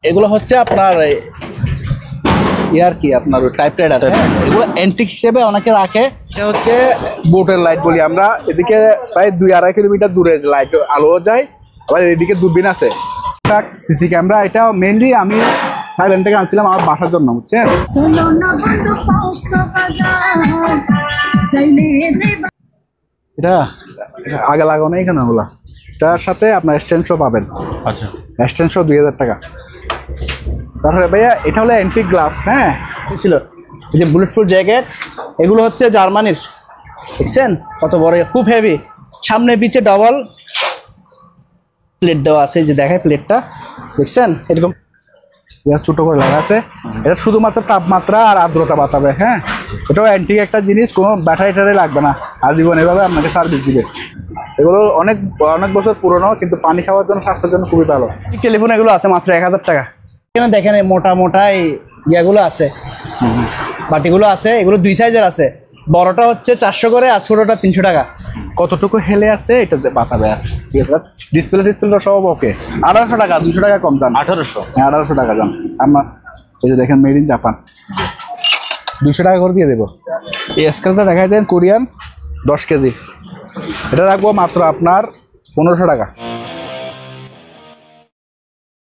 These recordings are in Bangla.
এগুলো হচ্ছে আপনার ইয়ার কি আপনার টাইপ রাইডার, এগুলো অ্যান্টিক হিসেবে অনেকে রাখে। এটা হচ্ছে বোটের লাইট বলি আমরা। এদিকে প্রায় 2-2.5 কিলোমিটার দূরে লাইট আলো যায়, আবার এদিকে দূরবীন আছে, সিসি ক্যামেরা। এটা মেনলি আমি থাইল্যান্ড থেকে আনছিলাম আমার বাসার জন্য, বুঝছেন। এটা আগে লাগানো এখানে ওগুলা। এটার সাথে আপনার স্ট্যান্ডশো পাবেন। আচ্ছা, স্ট্যান্ডশো 2000 টাকা। তারপরে ভাইয়া এটা হলো অ্যান্টিক গ্লাস, হ্যাঁ ছিল এই যে বুলেট প্রুফ জ্যাকেট। এগুলো হচ্ছে জার্মানির, দেখছেন কত বড়, খুব হেভি। সামনে পিছে ডবল প্লেট দেওয়া আছে, যে দেখায় প্লেটটা, দেখছেন এরকম ছোট করে লাগা আছে। এটা শুধুমাত্র তাপমাত্রা আর আর্দ্রতা বাতাবে, হ্যাঁ। এটাও অ্যান্টিক একটা জিনিস, কোনো ব্যাটারি ট্যাটারি লাগবে না, আজীবন এভাবে আপনাকে সার্ভিস দিবে। এগুলো অনেক অনেক বছর পুরনো, কিন্তু পানি খাওয়ার জন্য, স্বাস্থ্যের জন্য খুবই ভালো। টেলিফোন এগুলো আছে মাত্র 1000 টাকা। এখানে দেখেন মোটা মোটা এই ইয়েগুলো আছে, বাটিগুলো আছে। এগুলো 2 সাইজের আছে, বড়টা হচ্ছে 400 করে আর ছোটটা 300 টাকা। কতটুকু হেলে আছে এটা বাতাবে, ঠিক আছে। ডিসপ্লেটা সব ওকে। 1800 টাকা, 200 টাকা কম যান। 1800? হ্যাঁ 1800 টাকা যান। আমার এই যে দেখেন মেড ইন জাপান, 200 টাকা করে দিয়ে দেবো। এই স্কেলটা দেখাই দেন, কোরিয়ান 10 কেজি। এটা রাখবো মাত্র আপনার 1500 টাকা।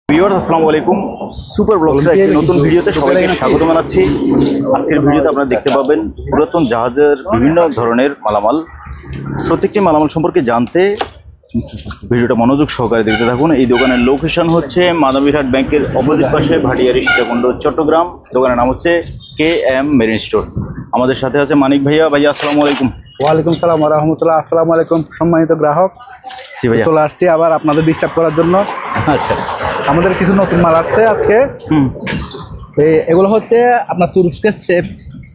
ভিউয়ার্স আসসালামু আলাইকুম, সুপার ব্লগসের একটি নতুন ভিডিওতে সবাইকে স্বাগত জানাচ্ছি। আজকের ভিডিওতে আপনারা দেখতে পাবেন পুরাতন জাহাজের বিভিন্ন ধরনের মালামাল। প্রত্যেকটি মালামাল সম্পর্কে জানতে ভিডিওটা মনোযোগ সহকারে দেখতে থাকুন। এই দোকানের লোকেশন হচ্ছে মাদামীরহাট ব্যাংকের অপোজিট পাশে, ভাটিয়ারি, সীতাকুণ্ড, চট্টগ্রাম। দোকানের নাম হচ্ছে KM মেরিন স্টোর। আমাদের সাথে আছে মানিক ভাইয়া। ভাইয়া আসসালামু আলাইকুম। ওয়ালাইকুম সালাম ওয়া রাহমাতুল্লাহ। আসসালামু আলাইকুম সম্মানিত গ্রাহক। জি ভাইয়া, চলে আসছি আবার আপনাদের ডিস্টার্ব করার জন্য। আচ্ছা, আমাদের কিছু নতুন মাল আসছে আজকে। এগুলো হচ্ছে আপনার তুরস্কের সেফ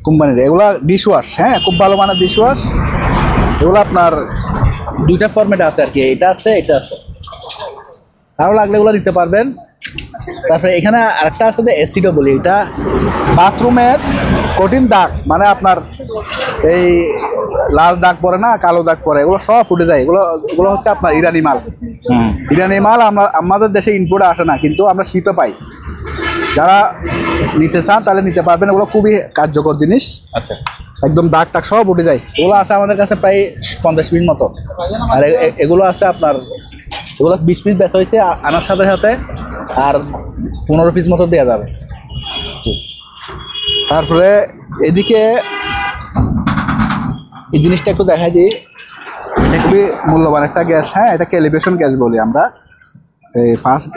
কোম্পানির, এগুলো ডিশ ওয়াশ, হ্যাঁ খুব ভালো মানের ডিশ ওয়াশ। এগুলো আপনার 2টা ফরম্যাট আছে আর কি, এটা আছে এটা আছে, আরও লাগলে এগুলো দিতে পারবেন। তারপরে এখানে আরেকটা আছে যে অ্যাসিডো বলি, এটা বাথরুমের কঠিন দাগ, মানে আপনার এই লাল দাগ পরে না, কালো দাগ পরে, এগুলো সব উঠে যায়। এগুলো হচ্ছে আপনার ইরানি মাল। ইরানি মাল আমাদের দেশে ইনপোর্টে আসে না, কিন্তু আমরা শিপে পাই। যারা নিতে চান তাহলে নিতে পারবেন, এগুলো খুবই কার্যকর জিনিস। আচ্ছা, একদম দাগ টাগ সব উঠে যায়। এগুলো আছে আমাদের কাছে প্রায় 50 পিস মতো, আর এগুলো আছে আপনার, এগুলো 20 পিস বেচা হয়েছে আনার সাথে সাথে, আর 15 পিস মতো দেওয়া যাবে। তারপরে এদিকে এই জিনিসটা একটু দেখাই দিই, খুবই মূল্যবান একটা গ্যাস, হ্যাঁ এটা ক্যালিব্রেশন গ্যাস বলি আমরা, এই ফার্স্ট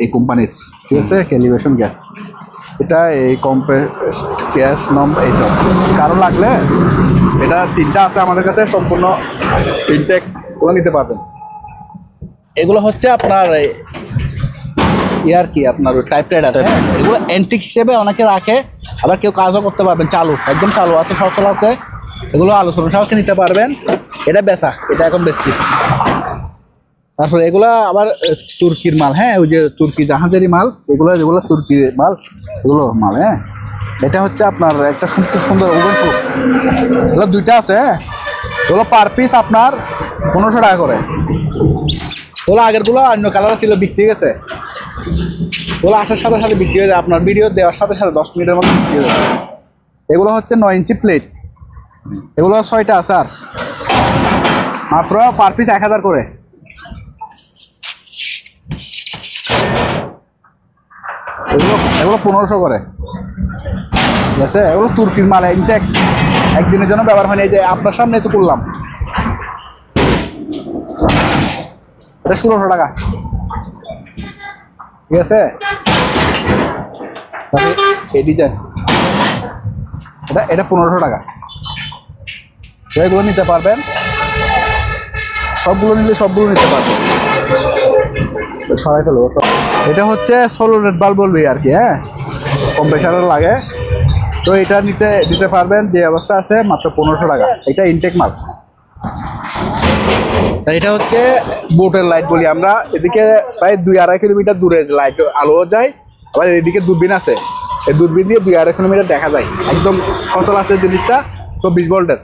এই কোম্পানির, ঠিক আছে, ক্যালিব্রেশন গ্যাস। এটা এই কম্প্রেস গ্যাস নম্বর, এইটা কারো লাগলে এটা 3টা আছে আমাদের কাছে, সম্পূর্ণ ইনটেক করে নিতে পারবেন। এগুলো হচ্ছে আপনার ইয়ার কি আপনার টাইপ রাইডার, এগুলো অ্যান্টিক হিসেবে অনেকে রাখে, আবার কেউ কাজও করতে পারবেন। চালু, একদম চালু আছে, সচল আছে। এগুলো আলোচনা সাপেক্ষে নিতে পারবেন। এটা বেচা, এটা এখন বেশি। তারপরে এগুলা আবার তুর্কির মাল, হ্যাঁ ওই যে তুর্কি জাহাজেরই মাল, যেগুলো তুর্কির মাল, এগুলো মাল। হ্যাঁ এটা হচ্ছে আপনার একটা খুব সুন্দর ওভেন প্রুফ। এগুলো 2টা আছে, হ্যাঁ এগুলো পার পিস আপনার 1500 টাকা করে। ওগুলো আগেরগুলো অন্য কালার ছিল, বিক্রি গেছে। ওগুলো আসার সাথে সাথে বিক্রি হয়ে যায়, আপনার ভিডিও দেওয়ার সাথে সাথে 10 মিনিটের মধ্যে বিক্রি হয়ে যায়। এগুলো হচ্ছে 9 ইঞ্চি প্লেট, এগুলো 6টা আছে, আর মাত্র পার পিস 1000 করে। এগুলো 1500 করে, ঠিক আছে। এগুলো তুর্কির মাল, ইনটেক, একদিনের জন্য ব্যবহার হয়নি, যে আপনার সামনে তো করলাম। এটা 1600 টাকা, ঠিক আছে। এই ডিজাইন এটা 1500 টাকা। এগুলো নিতে পারবেন, সবগুলো নিলে সবগুলো নিতে পারবেন। সরাই ফেলবো সব। এটা হচ্ছে সোলোনেট বাল্ব বলবি আর কি, হ্যাঁ কম্প্রেসারের লাগে। তো এটা দিতে পারবেন, যে অবস্থা আছে, মাত্র 1500 টাকা। এটা ইনটেক মাল। এটা হচ্ছে বোটের লাইট বলি আমরা। এদিকে প্রায় 2-2.5 কিলোমিটার দূরে লাইট আলো যায়, আবার এদিকে দূরবীন আছে, এই দূরবীন দিয়ে 2-2.5 কিলোমিটার দেখা যায়। একদম সচল আছে জিনিসটা, 24 ভোল্টের।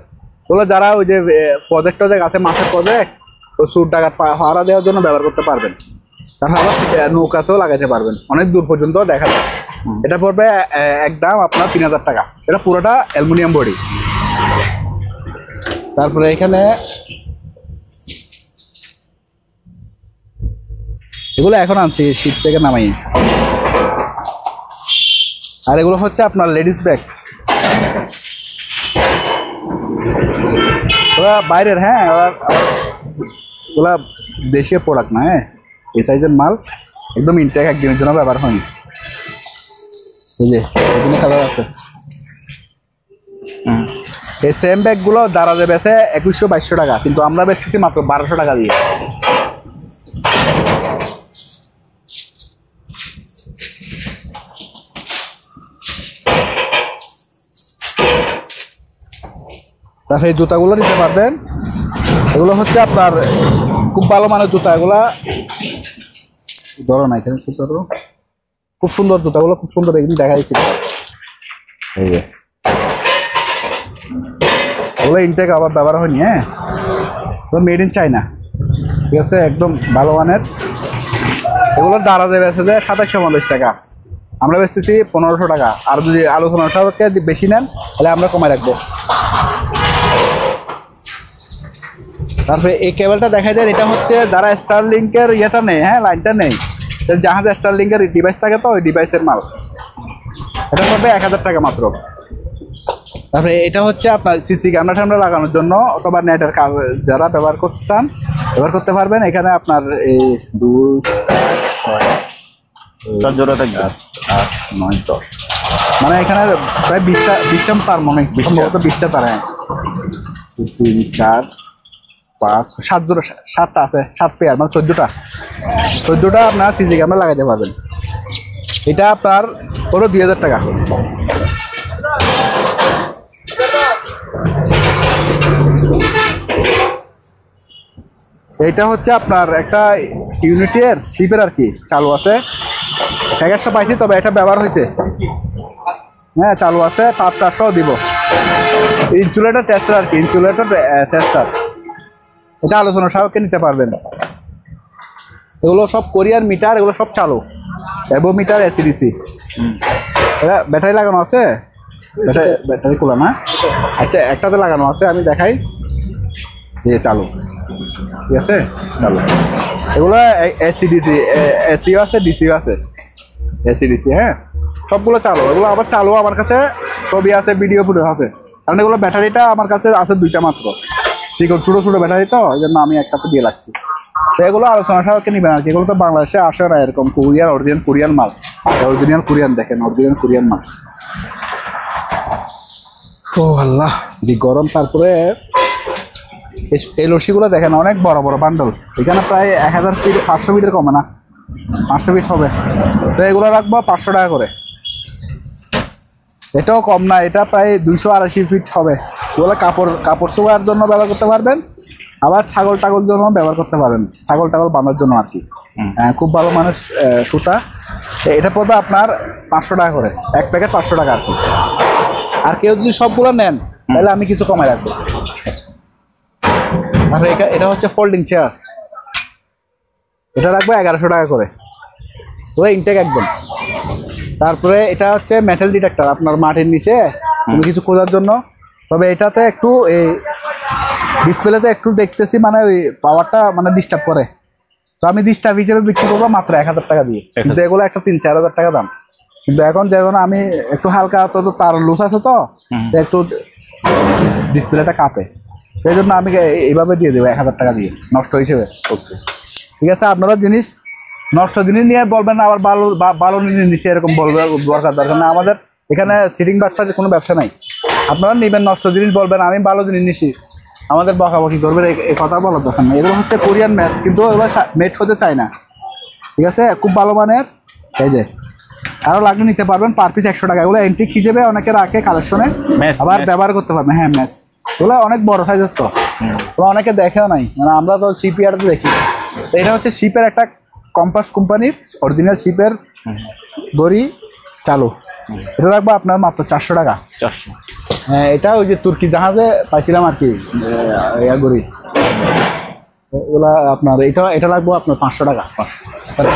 ওগুলো যারা ওই যে প্রজেক্ট আছে, মাছের প্রজেক্ট, ওই সুর টাকা ভাড়া দেওয়ার জন্য ব্যবহার করতে পারবেন। তারপর আবার নৌকাতেও লাগাইতে পারবেন, অনেক দূর পর্যন্ত দেখা যায়। এটা পড়বে একদম আপনার 3000 টাকা। এটা পুরোটা অ্যালুমিনিয়াম বডি। তারপরে এখানে এগুলো এখন আনছি শীত থেকে নামাই। আর এগুলো হচ্ছে আপনার লেডিস ব্যাগ, ওরা বাইরের, হ্যাঁ ওরা দেশীয় প্রোডাক্ট না, হ্যাঁ এই সাইজের মাল, একদম ইনটেক, একদিনের জন্য ব্যবহার হয়নি। এই যে এখানে কালার আছে। এই সেম ব্যাগগুলো দারাজে বেচে 2100-2200 টাকা, কিন্তু আমরা বেচতেছি মাত্র 1200 টাকা দিয়ে। তারপরে এই জুতাগুলো নিতে পারবেন। এগুলো হচ্ছে আপনার খুব ভালো মানের জুতা। এগুলা ধরো না, এখানে খুব সুন্দর জুতাগুলো, খুব সুন্দর, এগুলো দেখা যাচ্ছে। এই যে ওগুলো ইনটেক, আবার ব্যবহার হয়নি। হ্যাঁ, মেড ইন চায়না, ঠিক আছে, একদম ভালো মানের। এগুলোর দারাজে বেচে যায় 2750 টাকা, আমরা বেচতেছি 1500 টাকা। আর যদি আলোচনা সাপেক্ষে বেশি নেন তাহলে আমরা কমায় রাখবো। তারপরে এই কেবলটা দেখা যায়, এটা হচ্ছে যারা স্টারলিংকের ইয়েটা নেই, হ্যাঁ লাইনটা নেই, জাহাজে স্টারলিংকের ডিভাইস থাকে তো, ওই ডিভাইসের মাল। এটা পড়বে 1000 টাকা মাত্র। তারপরে এটা হচ্ছে আপনার সিসি ক্যামেরা ট্যামেরা লাগানোর জন্য, অথবা নেটের কাজ যারা ব্যবহার করতে চান ব্যবহার করতে পারবেন। এখানে আপনার এই 2 4 জোড়া থাকবে, 8 9 10, মানে এখানে প্রায় 20টা তার, মনে হয় 20টা তার। 2 3 4 5 7 জোড়া, 7টা আছে, 7 পেয়ার, মানে 14টা আপনার সিসি ক্যামেরা লাগাইতে পারবেন। এটা আপনার পুরো 2000 টাকা। এইটা হচ্ছে আপনার একটা ইউনিটের শিপের আর কি, চালু আছে, 1100 পাইছি, তবে এটা ব্যবহার হয়েছে, হ্যাঁ চালু আছে, তার 400 দিব। ইনসুলেটর টেস্টার আর কি, ইনসুলেটর টেস্টার, এটা আলোচনা সাপেক্ষে নিতে পারবেন। এগুলো সব কোরিয়ান মিটার, এগুলো সব চালু, এভো মিটার, এসিডিসি। এটা ব্যাটারি লাগানো আছে, ব্যাটারি খোলা না, আচ্ছা একটাতে লাগানো আছে, আমি দেখাই। যে চালু, ঠিক আছে, চালু। এগুলো এসিডিসি, এসিও আছে, ডিসিও আছে, এসিডিসি, হ্যাঁ সবগুলো চালু। এগুলো আবার চালু, আমার কাছে ছবি আছে, ভিডিও ফুটেজ আছে, কারণ এগুলো ব্যাটারিটা আমার কাছে আছে 2টা মাত্র, ছোটো ছোটো ব্যাটারি তো, ওই জন্য আমি একটাতে দিয়ে রাখছি। তো এগুলো আলোচনা সাপেক্ষে নিবেন আর কি। এগুলো তো বাংলাদেশে আসে না এরকম কোরিয়ান, অরিজিনাল কোরিয়ান মাল, অরিজিনাল কোরিয়ান, দেখেন অরিজিনাল কোরিয়ান মাল। ও আল্লাহ যে গরম। তারপরে এই লসিগুলো দেখেন, অনেক বড় বড় বান্ডল, এখানে প্রায় 1000 ফিট, 500 ফিটের কমে না, 500 ফিট হবে। তো এগুলো রাখবো 500 টাকা করে। এটাও কম না, এটা প্রায় 280 ফিট হবে। এগুলো কাপড় শোয়ার জন্য ব্যবহার করতে পারবেন, আবার ছাগল টাগল জন্য ব্যবহার করতে পারবেন, ছাগল টাগল বাঁধার জন্য আর কি। খুব ভালো মানের সুতা। এটা পড়বে আপনার 500 টাকা করে, এক প্যাকেট 500 টাকা আর কি। আর কেউ যদি সবগুলো নেন তাহলে আমি কিছু কমাই রাখবো। তাহলে এটা হচ্ছে ফোল্ডিং চেয়ার, এটা রাখবো 1100 টাকা করে, ওই ইনটেক একদম। তারপরে এটা হচ্ছে মেটাল ডিটেক্টর, আপনার মাটির নিচে কোনো কিছু খোঁজার জন্য। তবে এটাতে একটু এই ডিসপ্লেতে একটু দেখতেছি, মানে ওই পাওয়ারটা মানে ডিস্টার্ব করে, তো আমি ডিস্টার্ব হিসেবে বিক্রি করবো মাত্র 1000 টাকা দিয়ে। কিন্তু এগুলো একটা 3-4 হাজার টাকা দাম। কিন্তু এখন যেমন আমি একটু হালকা, তো তার লুজ আছে তো একটু ডিসপ্লেটা কাঁপে, সেই জন্য আমি এইভাবে দিয়ে দেবো 1000 টাকা দিয়ে নষ্ট হিসেবে। ওকে ঠিক আছে, আপনারা জিনিস নষ্ট জিনিস নিয়ে বলবেন, আবার ভালো জিনিস নিচ্ছে এরকম বলবে, দরকার না। আমাদের এখানে সিটিং ব্যবসার কোনো ব্যবসা নাই, আপনারা নেবেন নষ্ট জিনিস বলবেন, আমি ভালো জিনিস নিচ্ছি, আমাদের বকাবকি করবেন, এই কথা বলার দরকার নেই। এগুলো হচ্ছে কোরিয়ান ম্যাচ, কিন্তু এগুলো মেড হতে চায় না, ঠিক আছে, খুব ভালো মানের। এই যে আরও লাগলে নিতে পারবেন, পার পিস 100 টাকা। এগুলো অ্যান্টিক হিসেবে অনেকে রাখে কালেকশনে, আবার ব্যবহার করতে পারবেন। হ্যাঁ ম্যাচ, এগুলো অনেক বড় সাইজের তো, অনেকে দেখেও নাই, মানে আমরা তো শিপইয়ার্ডে দেখি। তো এটা হচ্ছে শিপের একটা কম্পাস কোম্পানির অরিজিনাল শিপের দড়ি চালু, এটা রাখবো আপনার মাত্র 400 টাকা। 400। হ্যাঁ, এটা ওই যে তুর্কি জাহাজে পাইছিলাম আর কি, দড়ি, এগুলা আপনার এটা রাখবো আপনার 500 টাকা।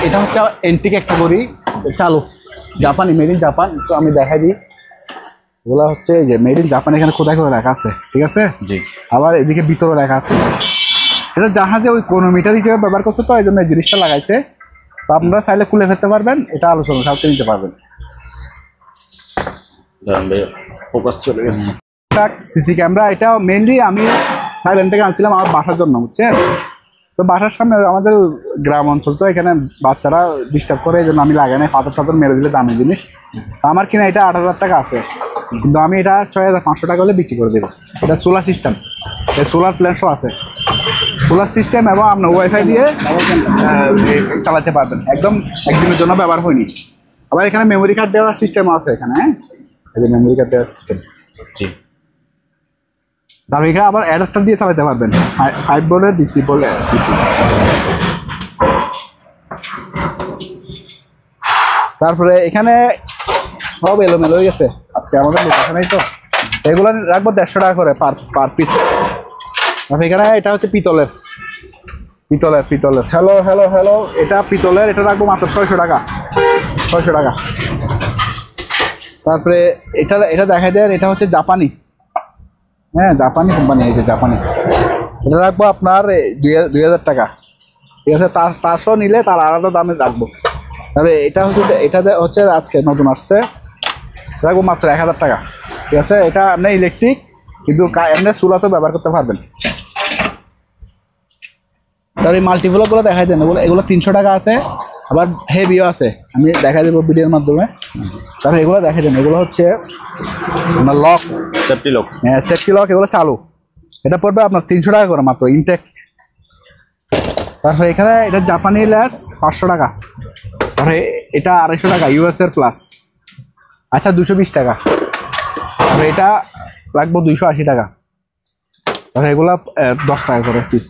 এটা হচ্ছে এন্টিক একটা করি চালু জাপানি, মেড ইন জাপান। তো আমি দেখাই দিই, এগুলো হচ্ছে যে মেড ইন জাপান, এখানে কোথায় করে রাখা আছে, ঠিক আছে। জি। আবার এদিকে ভিতরে রাখা আছে। এটা জাহাজে ওই ক্রোনোমিটার হিসেবে ব্যবহার করছে, তো এই জন্য এই জিনিসটা লাগাইছে। তো আপনারা চাইলে খুলে ফেলতে পারবেন, এটা আলোচনা সাথে নিতে পারবেন। ফোকাস চলে গেছে। সিসি ক্যামেরা, এটা মেনলি আমি থাইল্যান্ড থেকে আনছিলাম আমার বাসার জন্য, বুঝছেন। তো বাসার সামনে আমাদের গ্রাম অঞ্চল, তো এখানে বাচ্চারা ডিস্টার্ব করে, এই জন্য আমি লাগাই নাই। পাথর মেরে দিলে দামি জিনিস। আমার কিনা এটা 8,000 টাকা আছে, কিন্তু আমি এটা 6,500 টাকা হলে বিক্রি করে দেবো। এটা সোলার সিস্টেম, এই সোলার প্ল্যান্টও আছে, সোলার সিস্টেম, এবং আপনার ওয়াইফাই দিয়ে চালাতে পারবেন। একদম একদিনের জন্য ব্যবহার হয়নি। আবার এখানে মেমোরি কার্ড দেওয়ার সিস্টেমও আছে এখানে, হ্যাঁ, এই যে মেমোরি কার্ড দেওয়ার সিস্টেম। জি। তারপর এখানে আবার অ্যাডাপ্টার দিয়ে চালাতে পারবেন, 5 ভোল্টের ডিসি বলে ডিসি। তারপরে এখানে সব এলোমেলো হয়ে গেছে আজকে আমাদের লোকেশনেই, তো এগুলো রাখবো 150 টাকা করে পার পিস। তারপর এখানে এটা হচ্ছে পিতলের। হ্যালো হ্যালো হ্যালো, এটা পিতলের, এটা রাখবো মাত্র 600 টাকা, 600 টাকা। তারপরে এটা দেখাই দেন, এটা হচ্ছে জাপানি, হ্যাঁ, জাপানি কোম্পানি, এই যে জাপানি। এটা রাখবো আপনার 2,000 টাকা, ঠিক আছে। তার সহ নিলে তার আলাদা দামে রাখবো। তবে এটা হচ্ছে আজকে নতুন আসছে, রাখবো মাত্র 1,000 টাকা, ঠিক আছে। এটা আপনি ইলেকট্রিক, কিন্তু এমনি চুলাতেও ব্যবহার করতে পারবেন। তার এই মাল্টিপ্লকগুলো দেখাই দেন, এগুলো 300 টাকা আছে, আবার হেভিও আছে, আমি দেখাই দেবো ভিডিওর মাধ্যমে। তারপরে এগুলো দেখাই দেন, এগুলো হচ্ছে আপনার লক, সেফটি লক, হ্যাঁ, সেফটি লক, এগুলো চালু। এটা পড়বে আপনার 300 টাকা করে মাত্র, ইনটেক। তারপরে এখানে এটা জাপানি ল্যাস 500 টাকা। তারপরে এটা 250 টাকা, ইউএসএর প্লাস, আচ্ছা 220 টাকা। তারপরে এটা রাখবো 280 টাকা। তারপরে এগুলো 10 টাকা করে পিস।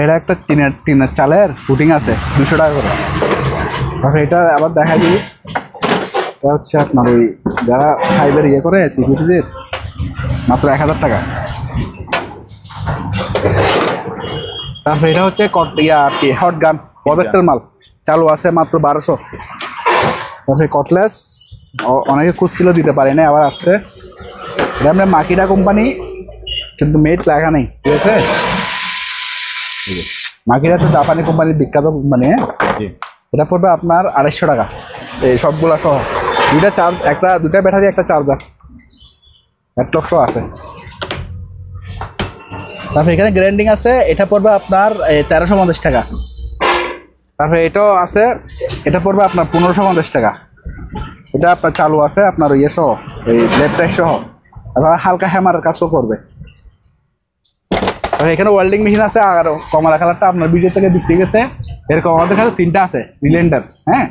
এটা একটা টিনের চালের ফুটিং আছে, 200 টাকা করে। তারপরে এটা আবার দেখা দিই, এটা হচ্ছে আপনার ওই যারা ফাইবার ইয়ে করে সিকিউরিটির, মাত্র 1,000 টাকা। তারপরে এটা হচ্ছে আর কি হট গান প্রজেক্টের মাল, চালু আছে মাত্র 1200। তারপরে কটলেস অনেকে খুঁজছিল, দিতে পারি না, আবার আসছে। এটা আমরা মাকিটা কোম্পানি, কিন্তু মেড লেখা নেই, ঠিক আছে। মাকিটা তো জাপানি কোম্পানির বিখ্যাত কোম্পানি, হ্যাঁ। এটা পড়বে আপনার 250 টাকা, এই সবগুলা সহ। দুটা ব্যাটারি, একটা চার্জার, ল্যাপটপ সহ আছে। তারপরে এখানে গ্রাইন্ডিং আছে, এটা পড়বে আপনার 1350 টাকা। তারপরে এটাও আছে, এটা পড়বে আপনার 1550 টাকা। এটা আপনার চালু আছে, আপনার ইয়ে সহ, এই ল্যাপটপ সহ, আবার হালকা হ্যামারের কাজও করবে। এখানে ওয়েল্ডিং মেশিন আছে, আর কমলা কালারটা আপনার ভিডিও থেকে বিক্রি গেছে। এরকম আমাদের কাছে 3টা আছে রিলেন্ডার, হ্যাঁ,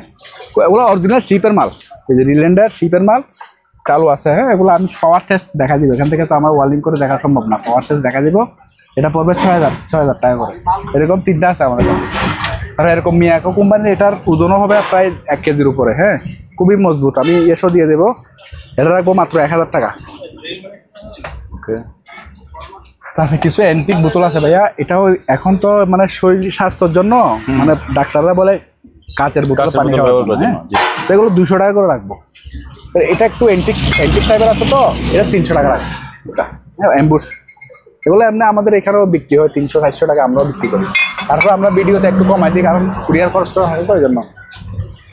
ওগুলো অরিজিনাল শিপের মাল, এই যে রিলেন্ডার শিপের মাল চালু আছে, হ্যাঁ। এগুলো আমি পাওয়ার টেস্ট দেখা দিব, এখান থেকে তো আমার ওয়েল্ডিং করে দেখা সম্ভব না, পাওয়ার টেস্ট দেখা দিব। এটা পড়বে 6,000 টাকা করে। এরকম 3টা আছে আমাদের কাছে। আর এরকম মিয়াকো কোম্পানির, এটার ওজনও হবে প্রায় 1 কেজির উপরে, হ্যাঁ, খুবই মজবুত। আমি এসও দিয়ে দেবো, এটা রাখবো মাত্র 1,000 টাকা। ওকে। তারপরে কিছু অ্যান্টিক বোতল আছে ভাইয়া, এটাও এখন তো মানে শরীর স্বাস্থ্যের জন্য, মানে ডাক্তাররা বলে কাচের বোতল পানি খাওয়ার জন্য, হ্যাঁ। তো এগুলো 200 টাকা করে রাখবো। এটা একটু অ্যান্টিক টাইপের আছে, তো এটা 300 টাকা রাখবো। এটা হ্যাঁ, অ্যাম্বুশ, এগুলো এমনি আমাদের এখানেও বিক্রি হয় 300-400 টাকা, আমরাও বিক্রি করি। তারপর আমরা ভিডিওতে একটু কমাই দিই, কারণ কুরিয়ার খরচটা হয় তো, ওই জন্য।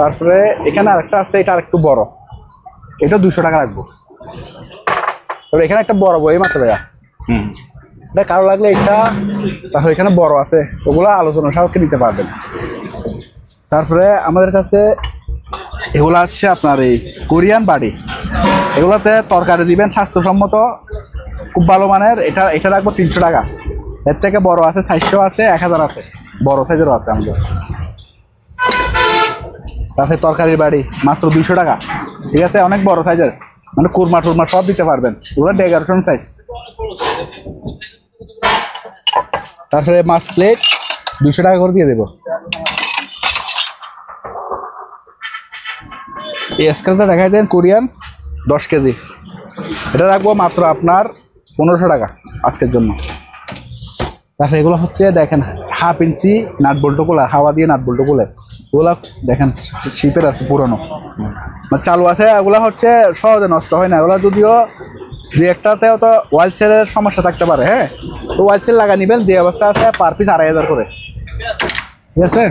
তারপরে এখানে আরেকটা আছে, এটা আরেকটু বড়, এটা 200 টাকা রাখবো। তবে এখানে একটা বড় বইম আছে ভাইয়া, এটা কারো লাগলে এটা। তারপরে এখানে বড় আছে, ওগুলো আলোচনা সাপেক্ষে নিতে পারবেন। তারপরে আমাদের কাছে এগুলো হচ্ছে আপনার এই কোরিয়ান বাড়ি, এগুলোতে তরকারি দিবেন স্বাস্থ্যসম্মত, খুব ভালো মানের। এটা রাখবো 300 টাকা। এর থেকে বড় আছে 400 আছে, 1000 আছে, বড় সাইজেরও আছে আমাদের। তারপরে তরকারির বাড়ি মাত্র 200 টাকা, ঠিক আছে, অনেক বড় সাইজের, মানে কুরমা টুরমা সব দিতে পারবেন, ওগুলো ডেকোরেশন সাইজ। তারপরে মাছ প্লেট 200 টাকা করে দিয়ে দেবো। এই স্কেলটা দেখাই দেন, কোরিয়ান 10 কেজি, এটা রাখবো মাত্র আপনার 1500 টাকা আজকের জন্য। তারপরে এগুলো হচ্ছে দেখেন 1/2 ইঞ্চি নাট বল্টু খোলা, হাওয়া দিয়ে নাট বল্টু খোলে, ওগুলা দেখেন শিপের আর কি পুরনো মানে চালু আছে, ওগুলা হচ্ছে সহজে নষ্ট হয় না। ওগুলা যদিও দুই একটাতেও তো ওয়াইল সেলের সমস্যা থাকতে পারে, হ্যাঁ, তো ওয়াইল সেল লাগা নেবেন যে অবস্থা আছে, পার পিস 2500 করে, ঠিক আছে।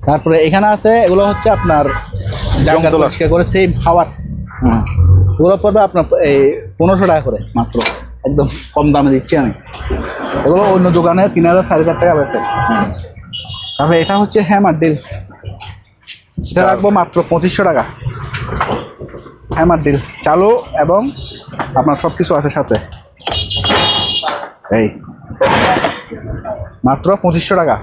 তারপরে এখানে আছে এগুলো হচ্ছে আপনার জাঙ্গা পরিষ্কার করে সেম হাওয়ার, ওগুলো পড়বে আপনার এই 1500 টাকা করে মাত্র, একদম কম দামে দিচ্ছি আমি। এগুলো অন্য দোকানে 3000 4000 টাকা বেছে। তারপরে এটা হচ্ছে হ্যামার ডিল, সেটা রাখবো মাত্র 2500 টাকা। হ্যামার ডিল চালু এবং আপনার সব কিছু আছে সাথে, এই মাত্র 2500 টাকা।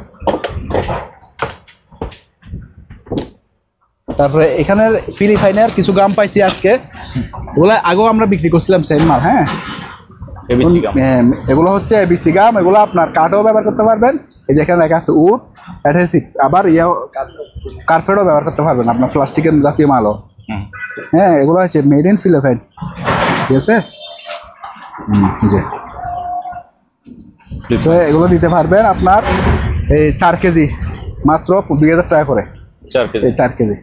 তারপরে এখানের ফিলিপাইনের কিছু গাম পাইছি আজকে, ওগুলো আগেও আমরা বিক্রি করছিলাম সেম মাল, হ্যাঁ। এগুলো হচ্ছে এবিসি গাম, এগুলো আপনার কাঠও ব্যবহার করতে পারবেন, এই যে এখানে লেখা আছে উড অ্যাডহেসিভ, আবার কার্পেটও ব্যবহার করতে পারবেন, আপনার প্লাস্টিকের জাতীয় মালও, হ্যাঁ। এগুলো হচ্ছে মেড ইন ফিলিপাইন, ঠিক আছে। তো এগুলো দিতে পারবেন আপনার এই 4 কেজি মাত্র 2000 টাকা করে, 4 কেজি।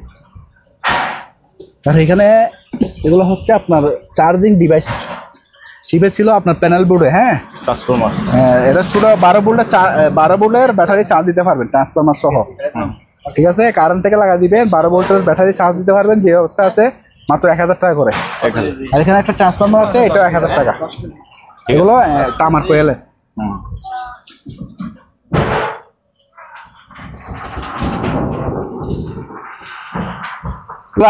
আর এখানে এগুলো হচ্ছে আপনার চার্জিং ডিভাইস, শিপে ছিল আপনার প্যানেল বোর্ডে, হ্যাঁ, ট্রান্সফরমার, হ্যাঁ, এটা ছোট 12 ভোল্টের ব্যাটারি চার্জ দিতে পারবেন ট্রান্সফরমার সহ, ঠিক আছে। কারেন্ট থেকে লাগা দিবেন, 12 ভোল্টের ব্যাটারি চার্জ দিতে পারবেন, যে অবস্থা আছে মাত্র 1000 টাকা করে। আর এখানে একটা ট্রান্সফরমার আছে, এটাও 1000 টাকা। এগুলো তামার কোয়েলের।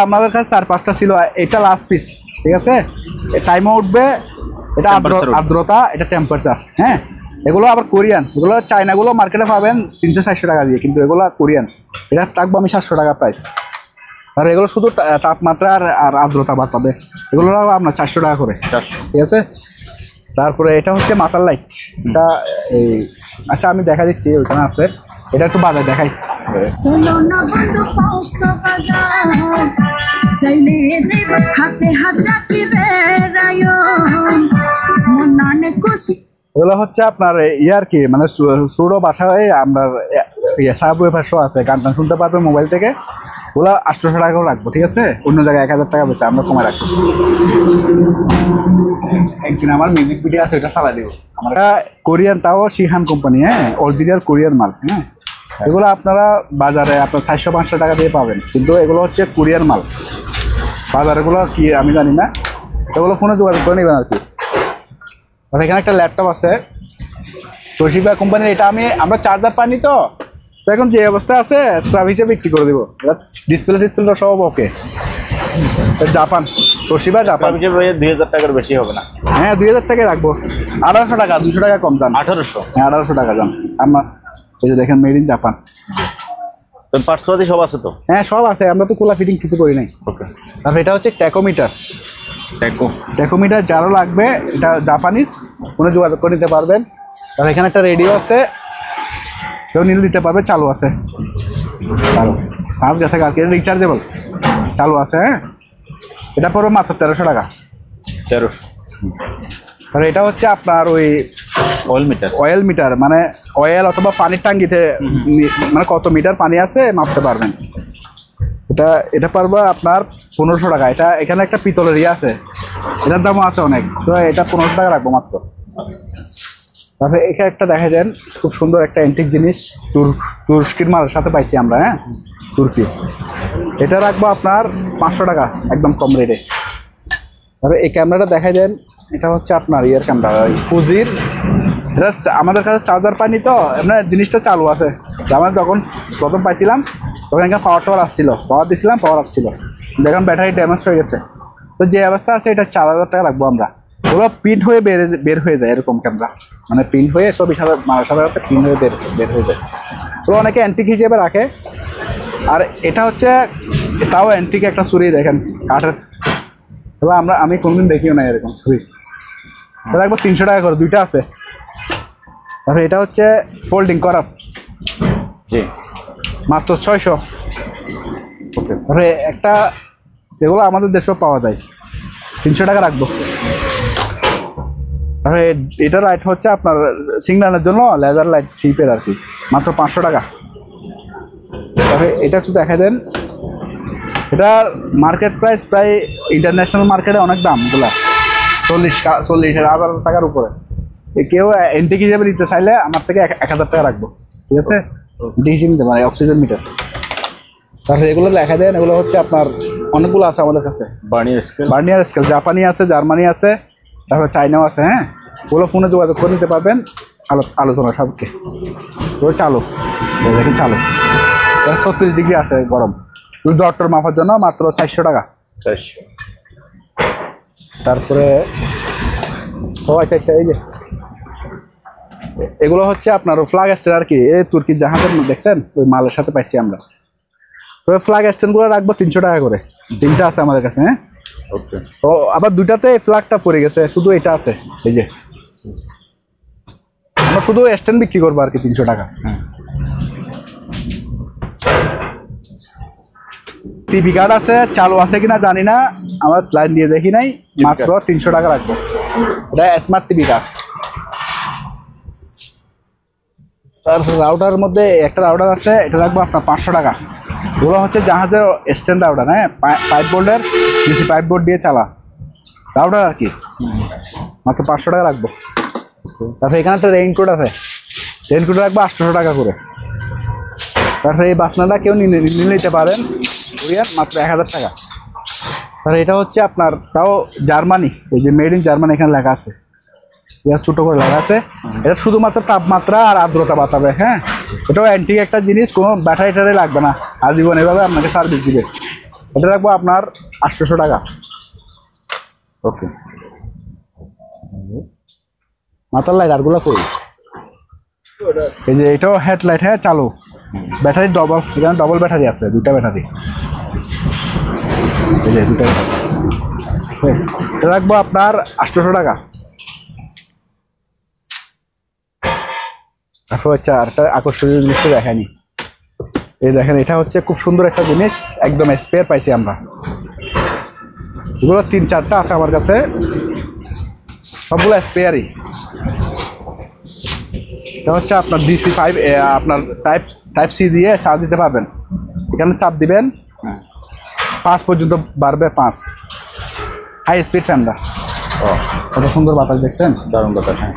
আমাদের কাছে 4-5টা ছিল, এটা লাস্ট পিস, ঠিক আছে। টাইমও উঠবে, এটা আর্দ্রতা, এটা টেম্পারেচার, হ্যাঁ। এগুলো আবার কোরিয়ান, এগুলো চায়নাগুলো মার্কেটে পাবেন 300-400 টাকা দিয়ে, কিন্তু এগুলো কোরিয়ান, এটা রাখবো আমি 700 টাকা প্রাইস। আর এগুলো শুধু তাপমাত্রা আর আর্দ্রতা বাড়াবে, এগুলো আপনার 400 টাকা করে, ঠিক আছে। তারপরে এটা হচ্ছে মাথার লাইট, এটা এই আচ্ছা আমি দেখা দিচ্ছি, ওইখানে আছে, এটা একটু বাজার দেখাই। এগুলো হচ্ছে আপনার ইয়ার কি মানে সুরো বাঠায় আপনার সাবওয়েফার শো আছে, গান টান শুনতে পারবেন মোবাইল থেকে, ওগুলো 800 টাকা করে রাখবো, ঠিক আছে। অন্য জায়গায় 1000 টাকা বেশি আমরা কমে রাখবো। একদিন আমার মিউজিক ভিডিও আছে, ওইটা চালাই দেবো। আমরা কোরিয়ান, তাও শিহান কোম্পানি, হ্যাঁ, অরিজিনাল কোরিয়ান মাল, হ্যাঁ। এগুলো আপনারা বাজারে আপনার 400-500 টাকা দিয়ে পাবেন, কিন্তু এগুলো হচ্ছে কোরিয়ান মাল। বাজারগুলো কি আমি জানি না, এগুলো ফোনে যোগাযোগ করে নেবেন আর কি। আর এখানে একটা ল্যাপটপ আছে তোশিবা কোম্পানির, এটা আমরা চার্জার পাইনি তো এখন যে অবস্থা আছে স্ক্র্যাপ হিসেবে বিক্রি করে দেবো। ডিসপ্লে সব ওকে। জাপান, তোশিবা জাপান, 2000 টাকার বেশি হবে না, হ্যাঁ 2000 টাকায় রাখবো। 1800 টাকা, 200 টাকা কম যান, 1800, হ্যাঁ 1800 টাকা যান। আমার এই যে দেখেন মেড ইন জাপান, পার্টসপাতি সব আছে তো, হ্যাঁ সব আছে, আমরা তো খোলা ফিটিং কিছু করি নাই। ওকে। তারপর এটা হচ্ছে ট্যাকোমিটার, ট্যাকোমিটার যারও লাগবে, এটা জাপানিজ, ফোনে যোগাযোগ করে নিতে পারবেন। তারপর এখানে একটা রেডিও আছে, কেউ নিলে দিতে পারবে, চালু আছে, চালু চার্জ গেছে কালকে, রিচার্জেবল, চালু আছে, হ্যাঁ। এটা পড়বে মাত্র 1300 টাকা, 1300। আর এটা হচ্ছে আপনার ওই অয়েল মিটার, মানে অয়েল অথবা পানির টাঙ্কিতে মানে কত মিটার পানি আছে মাপতে পারবেন। এটা পারবো আপনার 1500 টাকা। এটা এখানে একটা পিতলের ইয়ে আছে, এটার দামও আছে অনেক, তো এটা 1500 টাকা রাখবো মাত্র। তারপরে এখানে একটা দেখা যান খুব সুন্দর একটা অ্যান্টিক জিনিস, তুরস্কির মালের সাথে পাইছি আমরা, হ্যাঁ, তুর্কি। এটা রাখবো আপনার 500 টাকা, একদম কম রেটে। তারপরে এই ক্যামেরাটা দেখা যান, এটা হচ্ছে আপনার ইয়ার ক্যামেরা, ফুজির। এটা আমাদের কাছে চার্জার পাইনি তো, আপনার জিনিসটা চালু আছে। আমরা যখন প্রথম পাইছিলাম তখন এখানে পাওয়ার আসছিল, পাওয়ার দিয়েছিলাম, পাওয়ার আসছিল, দেখুন ব্যাটারি ড্যামেজ হয়ে গেছে। তো যে অবস্থা আছে এটা 4000 টাকা রাখবো আমরা। ওগুলো প্রিন্ট হয়ে বের হয়ে যায় এরকম ক্যামেরা, মানে প্রিন্ট হয়ে 24,000 প্রিন্ট হয়ে বের হয়ে যায়। ওগুলো অনেকে অ্যান্টিক হিসেবে রাখে। আর এটা হচ্ছে তাও অ্যান্টিক একটা ছুরি, দেখেন কাঠের, এবার আমি কোনদিন দেখিও না এরকম ছুরি। এটা রাখবো 300 টাকা করে, দুইটা আছে। তারপরে এটা হচ্ছে ফোল্ডিং করা, জি, মাত্র 600। ওকে। তারপরে একটা, এগুলো আমাদের দেশেও পাওয়া যায়, 300 টাকা রাখবো। তারপরে এটা লাইট হচ্ছে আপনার সিগন্যালের জন্য লেজার লাইট, চিপের আর কি, মাত্র 500 টাকা। তবে এটা একটু দেখা দেন, এটা মার্কেট প্রাইস প্রায় ইন্টারন্যাশনাল মার্কেটে অনেক দাম এগুলা, 40,000 টাকার উপরে। কেউ এন্টিক হিসেবে নিতে চাইলে আমার থেকে 1,000 টাকা রাখবো, ঠিক আছে? এন্টিক হিসেবে নিতে পারে, অক্সিজেন মিটার। তারপরে এগুলো দেখা দেন, এগুলো হচ্ছে আপনার অনেকগুলো আছে আমাদের কাছে। বার্নিয়ার স্কেল জাপানি আছে, জার্মানি আছে, তারপরে চাইনাও আছে। হ্যাঁ, ওগুলো ফোনে যোগাযোগ করে নিতে পারবেন, আলোচনা সবকে। ওগুলো চালু দেখেন, চালু 36 ডিগ্রি আছে গরম। জ্বরটর মাপার জন্য মাত্র 400 টাকা। তারপরে আচ্ছা এই যে এগুলো হচ্ছে আপনার ফ্ল্যাগ স্ট্যান্ড আর কি, এই তুর্কির জাহাজের দেখছেন, ওই মালের সাথে পাইছি আমরা। তো ফ্ল্যাগ স্ট্যান্ডগুলো রাখবো 300 টাকা করে, 3টা আছে আমাদের কাছে। হ্যাঁ, ওকে। তো আবার 2টাতে ফ্ল্যাগটা পড়ে গেছে, শুধু এটা আছে। এই যে আমরা শুধু স্ট্যান্ড বিক্রি করবো আর কি, 300 টাকা। হ্যাঁ, টিভি কার্ড আছে, চালু আছে কিনা জানি না, আমার লাইন দিয়ে দেখি নাই, মাত্র 300 টাকা রাখবো। এটা স্মার্ট টিভি কার্ড। তারপর রাউটারের মধ্যে একটা রাউটার আছে, এটা রাখবো আপনার 500 টাকা। ওগুলো হচ্ছে জাহাজের স্ট্যান্ড রাউটার। হ্যাঁ, পাইপ বোর্ডের ডিসি পাইপ বোর্ড দিয়ে চালা রাউটার আর কি, মাত্র 500 টাকা রাখবো। তারপরে এখানে একটা রেইনকোট আছে, রেইনকোট রাখবো 800 টাকা করে। তারপরে এই বাসনাটা কেউ নিয়ে নিতে পারেন, মাত্র 1000 টাকা। তাহলে এটা হচ্ছে আপনার তাও জার্মানি, এই যে মেড ইন জার্মানি এখানে লেখা আছে, ছোটো করে লেখা আছে। এটা শুধুমাত্র তাপমাত্রা আর আর্দ্রতা বাতাবে। হ্যাঁ, এটাও অ্যান্টিক একটা জিনিস, কোনো ব্যাটারি ট্যাটারি লাগবে না, আজীবন এভাবে আপনাকে সার্ভিস দিবে। এটা রাখবো আপনার 800 টাকা। ওকে, মাথার লাইট আরগুলো কই, এই যে এটাও হেডলাইট। হ্যাঁ, চালু, ব্যাটারি ডবল, এখানে ডবল ব্যাটারি আছে, 2টা ব্যাটারি, এই যে 2টা ব্যাটারি। এটা রাখবো আপনার 800 টাকা। আচ্ছা, আরেকটা আকর্ষণীয় জিনিসটা দেখায়নি, এই দেখেন, এটা হচ্ছে খুব সুন্দর একটা জিনিস, একদম স্পেয়ার পাইছি আমরা। এগুলো 3-4টা আছে আমার কাছে, সবগুলো স্পেয়ারই। এটা হচ্ছে আপনার DC5, আপনার টাইপ সি দিয়ে চার্জ দিতে পারবেন। এখানে চাপ দিবেন, 5 পর্যন্ত বাড়বে, 5 হাই স্পিড ফ্যানটা। কত সুন্দর বাতাস দেখছেন, দারুণ বাতাস। হ্যাঁ,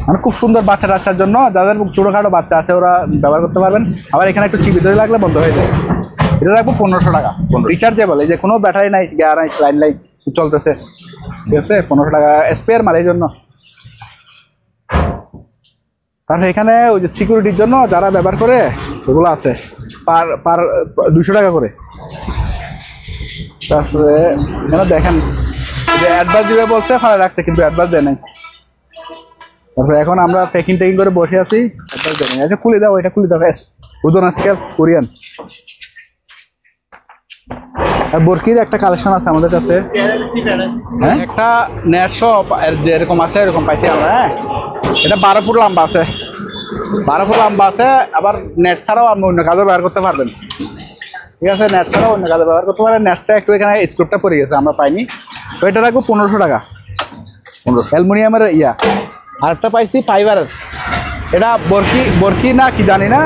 মানে খুব সুন্দর বাচ্চা টাচ্চার জন্য, যাদের ছোটোখাটো বাচ্চা আছে ওরা ব্যবহার করতে পারবেন। আবার এখানে একটু চিপি ধরে লাগলে বন্ধ হয়ে যায়। এটা রাখবো 1500 টাকা, রিচার্জেবল, এই যে কোনো ব্যাটারি নাই, গিয়ার নাই, লাইন চলতেছে, ঠিক আছে? 1500 টাকা স্পেয়ার মাল, এই জন্য। আর এখানে ওই যে সিকিউরিটির জন্য যারা ব্যবহার করে ওগুলো আছে, পার 200 টাকা করে। তারপরে এখানে দেখেন যে অ্যাডভান্স দিবে বলছে, ফাড়া রাখছে, কিন্তু অ্যাডভান্স দেয় নাই। তারপরে এখন আমরা প্যাকিং টেকিং করে বসে আছি, অ্যাডভান্স দেয় নাই। আচ্ছা, খুলে দাও, এটা খুলে দাও। ওজন স্কেল কোরিয়ান। আর বরকির একটা কালেকশন আছে আমাদের কাছে। হ্যাঁ, একটা নেট শপ যেরকম আছে এরকম পাইছি আমরা। হ্যাঁ, এটা 12 ফুট লম্বা আছে, 12 ফুট লম্বা আছে। আবার নেট ছাড়াও আপনি অন্য কাজে ব্যবহার করতে পারবেন, ঠিক আছে? নেট ছাড়াও অন্য কাজে ব্যবহার করতে পারেন। নেটটা একটু এখানে স্ক্রুপটা পড়ে গেছে, আমরা পাইনি। তো এটা রাখবো 1500 টাকা, 1500। অ্যালুমিনিয়ামের ইয়া। আরেকটা পাইছি ফাইবারের, এটা বরকি না কি জানি না,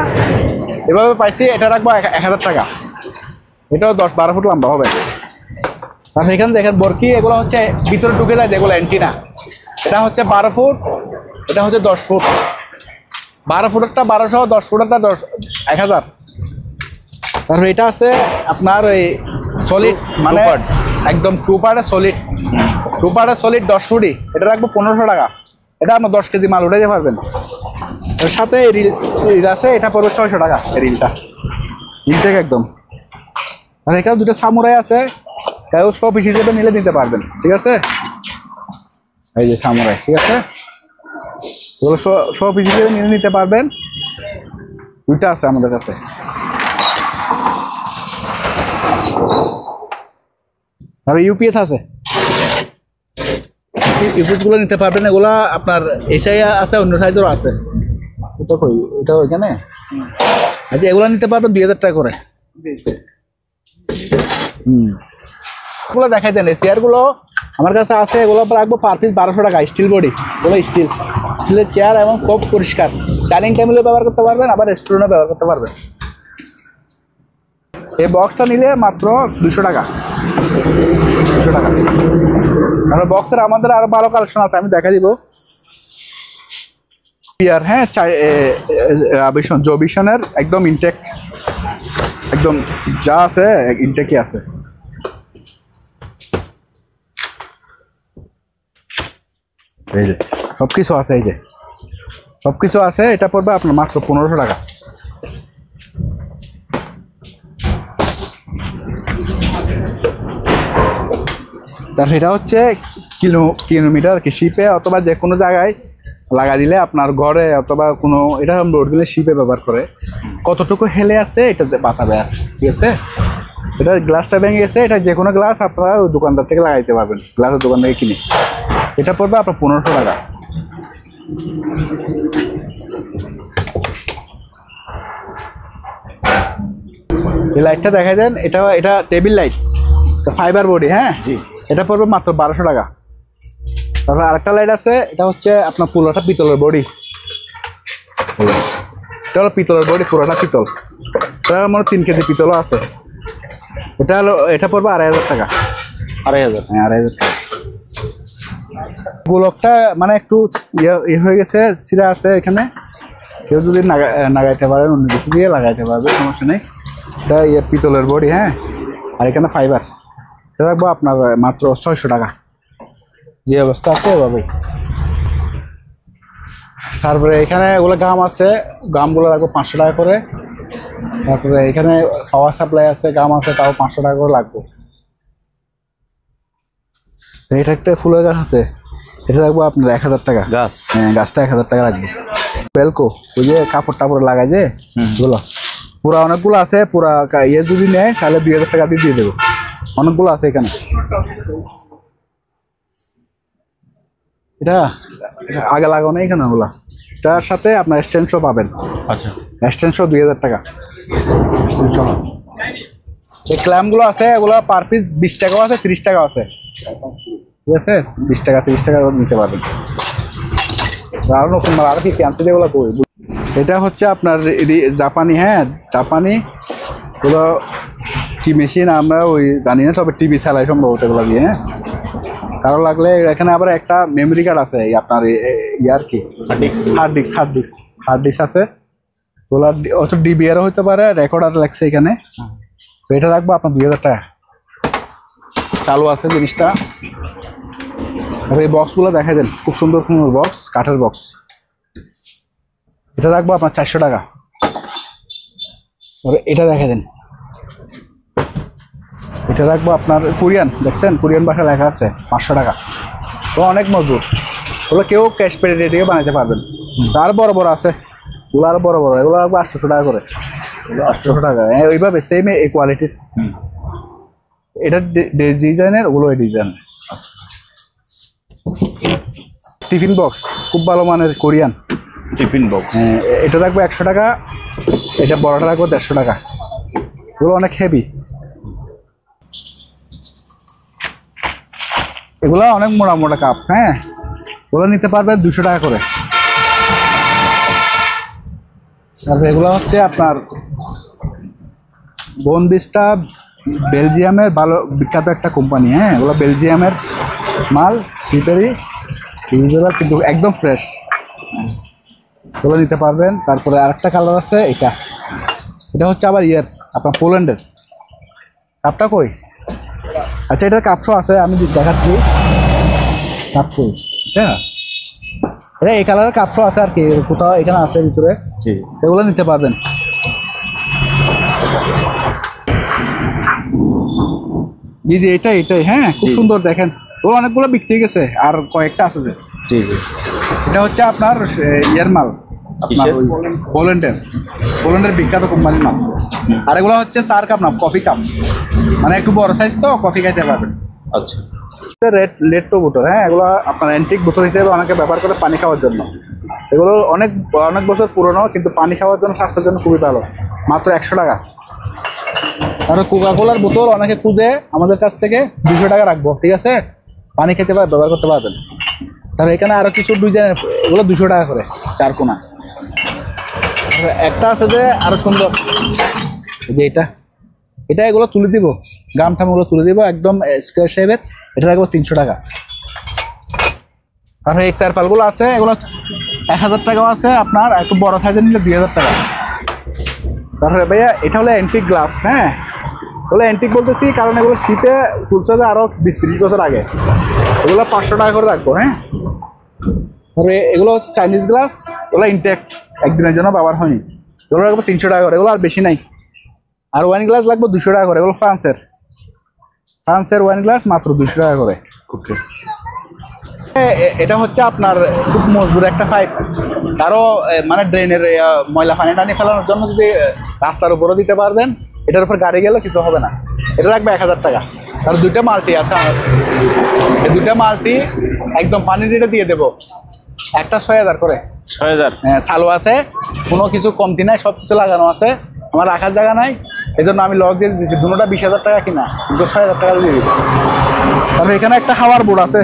এভাবে পাইছি। এটা রাখবো 1000 টাকা। এটাও 10-12 ফুট লম্বা হবে। তারপর এখানে দেখেন বরকি, এগুলো হচ্ছে ভিতরে ঢুকে যায়, যেগুলো অ্যান্টিনা। এটা হচ্ছে 12 ফুট, এটা হচ্ছে 10 ফুট। 12 ফুটেরটা 1200, 10 ফুটেরটা 1000। তারপর এটা আছে আপনার ওই সলিড, মানে একদম 2 পার্টের সলিড, 2 পার্টের সলিড 10 ফুটই। এটা রাখবো 1500 টাকা। এটা আপনার 10 কেজি মাল উঠে পারবেন। এর সাথে রিল আছে, এটা পড়বে 600 টাকা। রিলটা একদম। আর এখানে 2টা সামুরাই আছে, কেউ শো পিস হিসেবে নিলে নিতে পারবেন, ঠিক আছে? এই যে সামুরাই, ঠিক আছে? এগুলো শো পিস হিসেবে নিলে নিতে পারবেন। 2টা আছে আমাদের কাছে। আর ইউপিএস আছে, ইউপিএসগুলো নিতে পারবেন। এগুলা আপনার এই সাইজে আছে, অন্য সাইজেরও আছে। এটা কই, এটা ওইখানে। আচ্ছা, এগুলো নিতে পারবেন 2000 টাকা করে। এগুলো দেখাই দেন, এই চেয়ারগুলো আমার কাছে আছে। এগুলো রাখবো পার পিস 1200 টাকা। স্টিল বডি, এগুলো স্টিলের চেয়ার এবং খুব পরিষ্কার। ডাইনিং টেবিলেও ব্যবহার করতে পারবেন, আবার রেস্টুরেন্টও ব্যবহার করতে পারবেন। এই বক্সটা নিলে মাত্র 200 টাকা। 200 টাকা। আর বক্সের আমাদের আরো ভালো কালেকশন আছে, আমি দেখা দিব। পিয়ার, হ্যাঁ, জবিশনের একদম ইনটেক, একদম যা আছে ইনটেকই আছে। এই যে সবকিছু আছে, এই যে সবকিছু আছে। এটা পড়বে আপনার মাত্র 1500 টাকা। তার এটা হচ্ছে কিলোমিটার কি শিপে অথবা যে কোনো জায়গায় লাগা দিলে আপনার ঘরে অথবা কোনো, এটা লোড দিলে শিপে ব্যবহার করে কতটুকু হেলে আছে এটা বাতাবে। আর ঠিক আছে, এটা গ্লাসটা ভেঙে গেছে, এটা যে কোনো গ্লাস আপনারা ওই দোকানদার থেকে লাগাইতে পারবেন, গ্লাসের দোকান থেকে কিনে। এটা পড়বে আপনার 1500 টাকা। এই লাইটটা দেখা দেন, এটা টেবিল লাইট, ফাইবার বডি, হ্যাঁ, এটা পড়বে মাত্র 1200 টাকা। তারপর আরেকটা লাইট আছে, এটা হচ্ছে আপনার পুরোটা পিতলের বডি, এটা হলো পিতলের বডি, পুরোটা পিতল। এটা মানে 3 কেজি পিতলও আছে। এটা পড়বে 2500 টাকা। 2500? হ্যাঁ, 2500 টাকা। গোলকটা মানে একটু ইয়ে হয়ে গেছে, সিরা আছে এখানে, কেউ যদি নাগাইতে পারেন অন্য কিছু দিয়ে লাগাইতে পারবে, সমস্যা নেই। এটা পিতলের বডি, হ্যাঁ, আর এখানে ফাইবার। এটা রাখবো আপনার মাত্র 600 টাকা। যে অবস্থা আছে এভাবেই। তারপরে এখানে ওগুলো গাম আছে, গামগুলো রাখবো 500 টাকা করে। তারপরে এখানে পাওয়ার সাপ্লাই আছে, গাম আছে, তাও 500 টাকা করে লাগবে। এটা একটা ফুলের গাছ আছে, এটা রাখবো আপনার 1000 টাকা গাছ। হ্যাঁ, গাছটা 1000 টাকা রাখবো। বেলকো, ওই যে কাপড় টাপড় লাগায় যে ওগুলো, পুরা অনেকগুলো আছে। পুরা ইয়ে যদি নেয় তাহলে 2000 টাকা দিয়ে দেবো। অনেকগুলো আছে এখানে। এটা আগে লাগানো এখানে ওগুলা, এটার সাথে আপনার এক্সটেনশন পাবেন। আচ্ছা, এক্সটেনশন 2000 টাকা এক্সটেনশন। এই ক্ল্যাম্পগুলো আছে, এগুলো পার পিস 20 টাকাও আছে, 30 টাকাও আছে, ঠিক আছে। 20 টাকা 30 টাকা নিতে পারবেন। আর নতুন মাল আর কি ক্যান্সেল এগুলো কই। এটা হচ্ছে আপনার জাপানি, হ্যাঁ, জাপানি ওগুলো কি মেশিন আমরা ওই জানি না, তবে টিভি চালাই সম্ভবত এগুলো দিয়ে। হ্যাঁ, কারো লাগলে এখানে আবার একটা মেমোরি কার্ড আছে, আপনার ইয়ার কি হার্ড ডিস্ক আছে। ওগুলো অত ডিবিআরও হতে পারে, রেকর্ডার লাগছে এখানে। তো এটা রাখবো আপনার 2000 টাকা। চালু আছে জিনিসটা। এই বক্সগুলো দেখা দেন, খুব সুন্দর সুন্দর বক্স, কাঠের বক্স। এটা রাখবো আপনার 400 টাকা। এটা দেখা দেন, এটা রাখবো আপনার কোরিয়ান, দেখছেন কোরিয়ান ভাষা লেখা আছে, 500 টাকা। তো অনেক মজবুত, ওগুলো কেউ ক্যাশ পেড রেডিও বানাতে পারবেন। তার বড় বড় আছে, ওগুলো আরো বড় বড়, এগুলো রাখবো 800 টাকা করে। 800 টাকা, হ্যাঁ, ওইভাবে সেম এই কোয়ালিটির। এটা ডিজাইনের, ওগুলো এই ডিজাইন। টিফিন বক্স খুব ভালো মানের, কোরিয়ান টিফিন বক্স। হ্যাঁ, এটা রাখবো 100 টাকা। এটা বড়টা রাখবো 150 টাকা। এগুলো অনেক হেভি, এগুলো অনেক মোটা মোটা কাপ। হ্যাঁ, ওগুলো নিতে পারবেন 200 টাকা করে। তারপরে এগুলো হচ্ছে আপনার বোনবিস্টা, বেলজিয়ামের ভালো বিখ্যাত একটা কোম্পানি। হ্যাঁ, এগুলো বেলজিয়ামের মাল, শিপেরই, কিন্তু একদম ফ্রেশ। এগুলো নিতে পারবেন। তারপরে আরেকটা কালার আছে, এটা হচ্ছে আবার আপনার পোল্যান্ডের কাপটা। কই, আচ্ছা, এটার কাপসও আছে, আমি দেখাচ্ছি। কাপ কই, হ্যাঁ, এটা এই কালারের কাপসও আছে আর কি, কোথাও এখানে আছে ভিতরে। এগুলো নিতে পারবেন। জি জি, এটাই হ্যাঁ, খুব সুন্দর। দেখেন ও অনেকগুলো বিক্রি গেছে, আর কয়েকটা আছে যে। জি জি, এটা হচ্ছে আপনার মাল, পোল্যান্ডের বিখ্যাত কোম্পানির মাল। আর এগুলো হচ্ছে 4 কাপ না, কফি কাপ, মানে একটু বড় সাইজ, তো কফি খাইতে পারবেন। আচ্ছা, রেড টো বোতল, হ্যাঁ, এগুলো আপনার অ্যান্টিক বোতল হিসেবে অনেকে ব্যবহার করে পানি খাওয়ার জন্য। এগুলো অনেক অনেক বছর পুরনো, কিন্তু পানি খাওয়ার জন্য, স্বাস্থ্যের জন্য খুবই ভালো। মাত্র 100 টাকা। আর কোকাকোলার বোতল অনেকে খুঁজে, আমাদের কাছ থেকে 200 টাকা রাখবো, ঠিক আছে। পানি খেতে পারবেন, ব্যবহার করতে পারবেন। তাহলে এখানে আরো কিছু ডিজাইন, এগুলো 200 টাকা করে, 4 কোনা। একটা আছে যে আরো সুন্দর, যে এটা এগুলো তুলে দিব, গাম ঠামগুলো তুলে দিব একদম স্কোয়ার শেপের, এটা রাখবো 300 টাকা। তারপরে এই তারপালগুলো আছে, এগুলো 1000 টাকাও আছে, আপনার একটু বড় সাইজের নিলে 2000 টাকা। তারপরে ভাইয়া এটা হলো অ্যান্টিক গ্লাস, হ্যাঁ এগুলো অ্যান্টিক বলতেছি কারণ এগুলো শীতে তুলছে যে আরও 20-30 বছর আগে, এগুলো 500 টাকা করে রাখবো। হ্যাঁ তারপরে এগুলো হচ্ছে চাইনিজ গ্লাস, এগুলো ইনটেক্ট, একদিনের জন্য ব্যবহার হয়নি, এগুলো রাখবো 300 টাকা করে, এগুলো আর বেশি নাই। আর ওয়াইন গ্লাস লাগবে 200 টাকা করে, এগুলো ফ্রান্সের ওয়াইন গ্লাস মাত্র 200 টাকা করে। ওকে, এটা হচ্ছে আপনার খুব মজবুত একটা পাইপ, কারো মানে ড্রেনের ময়লা পানি টানি ফেলানোর জন্য যদি রাস্তার উপরে দিতে পারবেন, এটার উপর গাড়ি গেলে কিছু হবে না। এটা রাখবে 1000 টাকা। আর 2টা মাল্টি আছে আমার, এই 2টা মাল্টি একদম পানি রেটে দিয়ে দেবো, একটা 6000 করে। 6000? হ্যাঁ চালু আছে, কোনো কিছু কমতি নাই, সব কিছু লাগানো আছে, আমার রাখার জায়গা নাই, এই জন্য আমি লস দিয়ে দিচ্ছি। দুটোটা 20,000 টাকা কিনা, কিন্তু 6000 টাকা দিয়ে দিই। তারপরে এখানে একটা হাওয়ার বোর্ড আছে,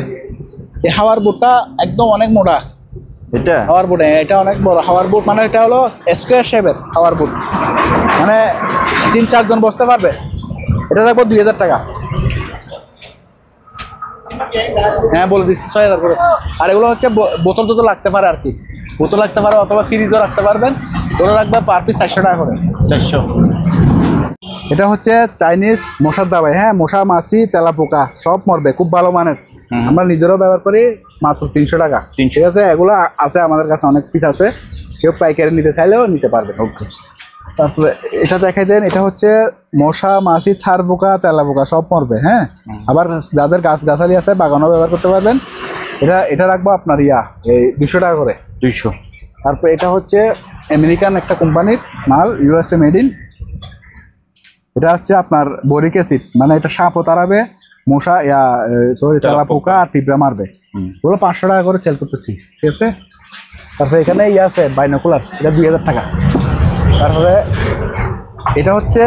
এই হাওয়ার বোর্ডটা একদম অনেক মোটা, এটা হাওয়ার বোর্ড, এটা অনেক বড় হাওয়ার বোর্ড, মানে এটা হলো স্কোয়ার শেপের হাওয়ার বোর্ড, মানে 3-4 জন বসতে পারবে। এটা রাখবো 2000 টাকা। হ্যাঁ বলে দিচ্ছি 6000 করে। আর এগুলো হচ্ছে বোতল টোতল রাখতে পারে আর কি, বোতল রাখতে পারে অথবা ফ্রিজও রাখতে পারবেন, ওগুলো রাখবে পার পিস 400 টাকা করে। 400। এটা হচ্ছে চাইনিজ মশার দাবাই, হ্যাঁ মশা মাছি তেলাপোকা সব মরবে, খুব ভালো মানের, আমরা নিজেরাও ব্যবহার করি, মাত্র 300 টাকা। ঠিক আছে, এগুলো আছে আমাদের কাছে অনেক পিস আছে, কেউ পাইকারি নিতে চাইলেও নিতে পারবে। ওকে, তারপরে এটা দেখাই দেন, এটা হচ্ছে মশা মাছি ছাড় পোকা তেলাপোকা সব মরবে। হ্যাঁ আবার যাদের গাছগাছালি আছে বাগানও ব্যবহার করতে পারবেন। এটা রাখবো আপনার এই 200 টাকা করে। 200। তারপরে এটা হচ্ছে আমেরিকান একটা কোম্পানির মাল, USA মেড ইন। এটা হচ্ছে আপনার বোরিক অ্যাসিড, মানে এটা সাপও তাড়াবে, মশা তেলাপোকা আর পিঁপড়া মারবে। ওগুলো 500 টাকা করে সেল করতেছি, ঠিক আছে। তারপরে এখানে আছে বাইনোকুলার, এটা 2000 টাকা। তারপরে এটা হচ্ছে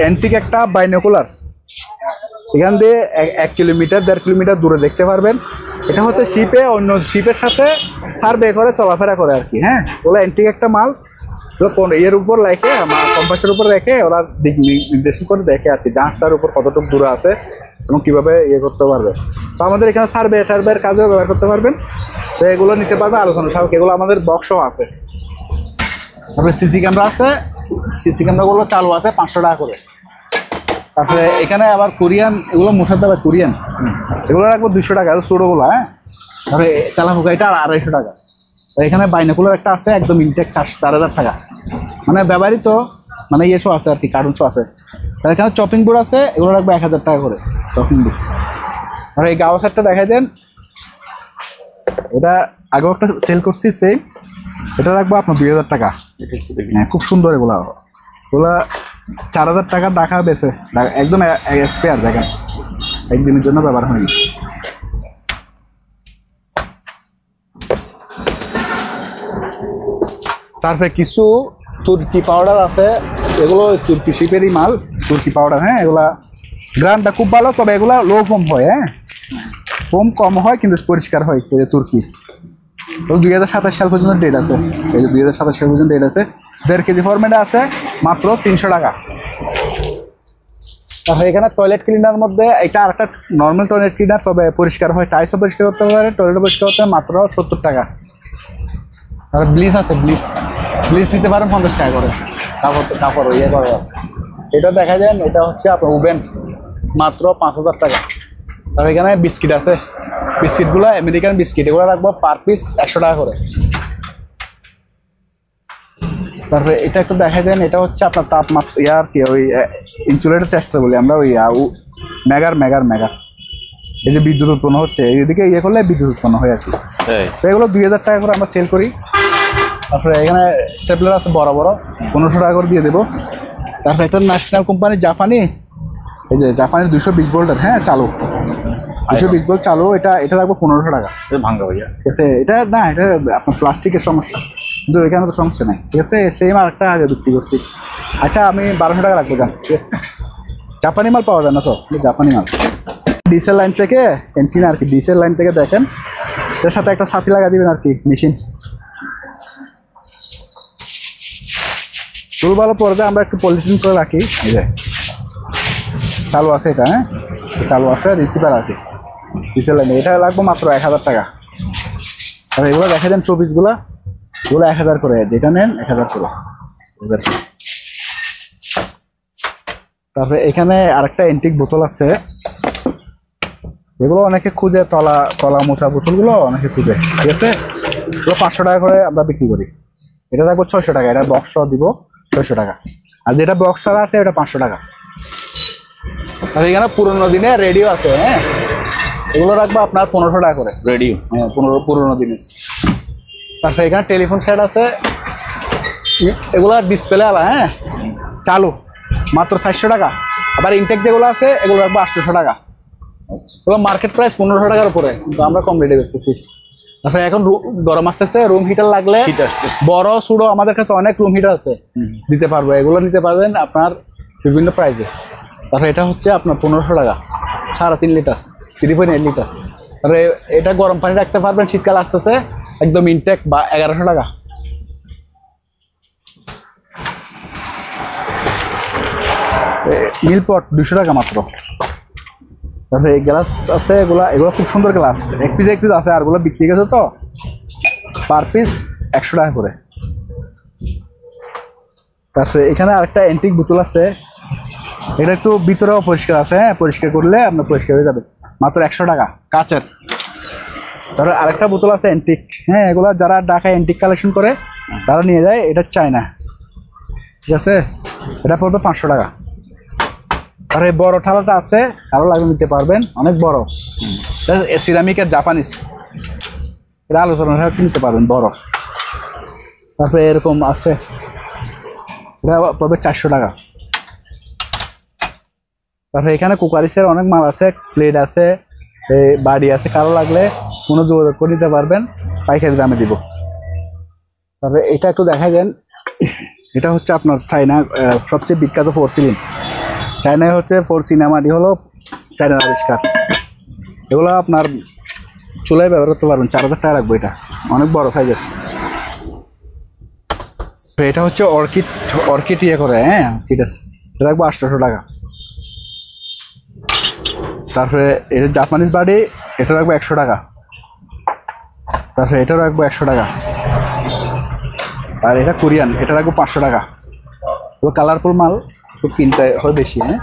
অ্যান্টিক একটা বাইনোকুলার, এখান দিয়ে 1 কিলোমিটার 1.5 কিলোমিটার দূরে দেখতে পারবেন। এটা হচ্ছে শিপে অন্য শিপের সাথে সার্ভে করে চলাফেরা করে আর কি। হ্যাঁ ওগুলো অ্যান্টিক একটা মাল, এর উপর রেখে কম্পাসের উপর রেখে ওরা দিক নির্দেশন করে দেখে আর কি, জাহাজটার উপর কতটুকু দূরে আছে এবং কীভাবে করতে পারবে। তো আমাদের এখানে সার্ভে টার্ভের কাজেও ব্যবহার করতে পারবেন, তো এগুলো নিতে পারবে আলোচনা সাপেক্ষে, এগুলো আমাদের বক্সও আছে। তারপরে সিসি ক্যামেরা আছে, সিসি ক্যামেরাগুলো চালু আছে 500 টাকা করে। তারপরে এখানে আবার কোরিয়ান, এগুলো মশার দাবা কোরিয়ান, এগুলো রাখবো 200 টাকা, ছোটোগুলো। হ্যাঁ তারপরে তেলাপোকা এটা 250 টাকা। এখানে বাইনোকুলার একটা আছে একদম ইনটেক 4000 টাকা, মানে ব্যবহৃত, মানে শো আছে আর কি, কার্টুন শো আছে। আর এখানে চপিং বোর্ড আছে, এগুলো রাখবো 1000 টাকা করে চপিং বোর্ড। আর এই গাওয়া সেটটা দেখাই দেন, এটা আগেও একটা সেল করছি সেম, এটা রাখবো আপনার 2000 টাকা। হ্যাঁ খুব সুন্দর, এগুলা 4000 টাকা টাকা বেছে একদম স্পেয়ার, দেখেন একদিনের জন্য ব্যবহার হয়নি। তারপরে কিছু তুর্কি পাউডার আছে, এগুলো তুর্কি শিপেরই মাল, তুর্কি পাউডার। হ্যাঁ এগুলা গ্রানটা খুব ভালো, তবে এগুলা লো ফোম হয়, হ্যাঁ ফোম কম হয় কিন্তু পরিষ্কার হয়। এই যে তুর্কি, 2027 সাল পর্যন্ত ডেট আছে, এই যে 2027 সাল পর্যন্ত ডেট আছে, 1.5 কেজি ফরম্যাটে আছে, মাত্র 300 টাকা। তারপরে এখানে টয়লেট ক্লিনার মধ্যে এটা আরেকটা নর্মাল টয়লেট ক্লিনার, তবে পরিষ্কার হয়, টাইসও পরিষ্কার করতে পারে, টয়লেটও পরিষ্কার করতে পারে, মাত্র 70 টাকা। তারপরে ব্লিচ আছে, ব্লিচ নিতে পারেন 50 টাকা করে, কাপড় করে। এটা দেখা যায়, এটা হচ্ছে আপনার ওভেন, মাত্র 5000 টাকা। আর এখানে বিস্কিট আছে, বিস্কিটগুলো আমেরিকান বিস্কিট, এগুলো রাখবো পার পিস 100 টাকা করে। তারপরে এটা একটু দেখা যায়, এটা হচ্ছে আপনার তাপমাত্রা আর কি, ওই ইনসুলেটর টেস্টার বলি আমরা, ওই মেগার। এই যে বিদ্যুৎ উৎপন্ন হচ্ছে, এইদিকে করলে বিদ্যুৎ উৎপন্ন হয় আর কি। তো এগুলো 2000 টাকা করে আমরা সেল করি। তারপরে এখানে স্টেপলার আছে বড় 1500 টাকা করে দিয়ে দেবো। তারপরে একটা ন্যাশনাল কোম্পানি জাপানি, এই যে জাপানের 220 ভোল্টের, হ্যাঁ চালু 220 ভোল্ট চালু, এটা রাখবো 1500 টাকা। ভাঙ্গা ভাইয়া, ঠিক আছে, এটা না, এটা আপনার প্লাস্টিকের সমস্যা, কিন্তু এখানে তো সমস্যা নাই। ঠিক আছে, সেম আরেকটা আগে বিক্রি করছি। আচ্ছা আমি 1200 টাকা রাখবো, যান। ঠিক আছে, জাপানি মাল পাওয়া যায় না তো, জাপানি মাল। ডিসেল লাইন থেকে এন্টিনা আর কি, ডিসেল লাইন থেকে দেখেন, এর সাথে একটা ছাতি লাগা দিবেন আর কি, মেশিন চুল ভালো পরে আমরা একটু পলিথিন করে রাখি, এই যে চালু আছে এটা, হ্যাঁ চালু আছে, রিসিভার আর কি পিসের লাইনে। এটা লাগবে মাত্র 1000 টাকা। আর এগুলো দেখা দেন শোপিসগুলো, এগুলো 1000 করে, যেটা নেন 1000 করে। তারপরে এখানে আরেকটা এন্টিক বোতল আছে, এগুলো অনেকে খুঁজে, তলা মোছা বোতলগুলো অনেকে খুঁজে, ঠিক আছে। এগুলো 500 টাকা করে আমরা বিক্রি করি। এটা রাখবো 600 টাকা, এটা বক্স দিব 600 টাকা, আর যেটা বক্স ছাড়া আছে এটা 500 টাকা। আর এখানে পুরোনো দিনের রেডিও আছে, হ্যাঁ এগুলো রাখবো আপনার 1500 টাকা করে রেডিও, হ্যাঁ পুরোনো দিনের। তারপরে এখানে টেলিফোন সেট আছে, এগুলো ডিসপ্লে আলা, হ্যাঁ চালু, মাত্র 400 টাকা। আবার ইনটেক যেগুলো আছে এগুলো রাখবো 800 টাকা। এগুলো মার্কেট প্রাইস 1500 টাকার উপরে, কিন্তু আমরা কম রেটে বেচতেছি। তারপরে এখন গরম আসতেছে, রুম হিটার লাগলে বড় ছোট আমাদের কাছে অনেক রুম হিটার আছে, দিতে পারবো। এগুলো নিতে পারবেন আপনার বিভিন্ন প্রাইসে। তারপরে এটা হচ্ছে আপনার 1500 টাকা, 3.5 লিটার, 3.8 লিটার। তারপরে এটা গরম পানি রাখতে পারবেন, শীতকাল আসতেছে, একদম ইনটেক, বা 1100 টাকা। মিলপট 200 টাকা মাত্র। তারপরে এই গ্লাস আছে, এগুলো খুব সুন্দর গ্লাস, এক পিস আছে, আর এগুলো বিক্রি গেছে তো, পার পিস 100 টাকা করে। তারপরে এখানে আরেকটা অ্যান্টিক বোতল আছে, এটা একটু ভিতরেও পরিষ্কার আছে, হ্যাঁ পরিষ্কার করলে আপনার পরিষ্কার হয়ে যাবে, মাত্র 100 টাকা, কাচের। তারপরে আরেকটা বোতল আছে অ্যান্টিক, হ্যাঁ এগুলো যারা ঢাকায় অ্যান্টিক কালেকশন করে তারা নিয়ে যায়, এটা চায়না, ঠিক আছে, এটা পড়বে 500 টাকা। আর এই বড় থালাটা আছে, আরো লাগবে নিতে পারবেন, অনেক বড়, সিরামিকের জাপানিজ, এটা আলোচনা নিতে পারবেন বড়। তারপরে এরকম আছে, এটা পড়বে 400 টাকা। তারপরে এখানে কুকারিসের অনেক মাল আছে, প্লেট আছে, বাড়ি আছে, কারো লাগলে কোনো যোগাযোগ করে নিতে পারবেন, পাইকারি দামে দিব। তারপরে এটা একটু দেখা যান, এটা হচ্ছে আপনার চায়না সবচেয়ে বিখ্যাত পোর্সিলিন। চায়নায় হচ্ছে সিনেমাটি হলো চায়নার আবিষ্কার। এগুলো আপনার চুলায় ব্যবহার করতে পারবেন, 4000 টাকা রাখবো, এটা অনেক বড় সাইজের। এটা হচ্ছে অর্কিড ইয়ে করে, হ্যাঁ ঠিক আছে, এটা রাখবো 800 টাকা। তারপরে এটা জাপানিজ বাড়ি, এটা রাখবো 100 টাকা। তারপরে এটা রাখবো 100 টাকা। আর এটা কোরিয়ান, এটা রাখবো 500 টাকা। এগুলো কালারফুল মাল, খুব কিনতে হয় বেশি, হ্যাঁ।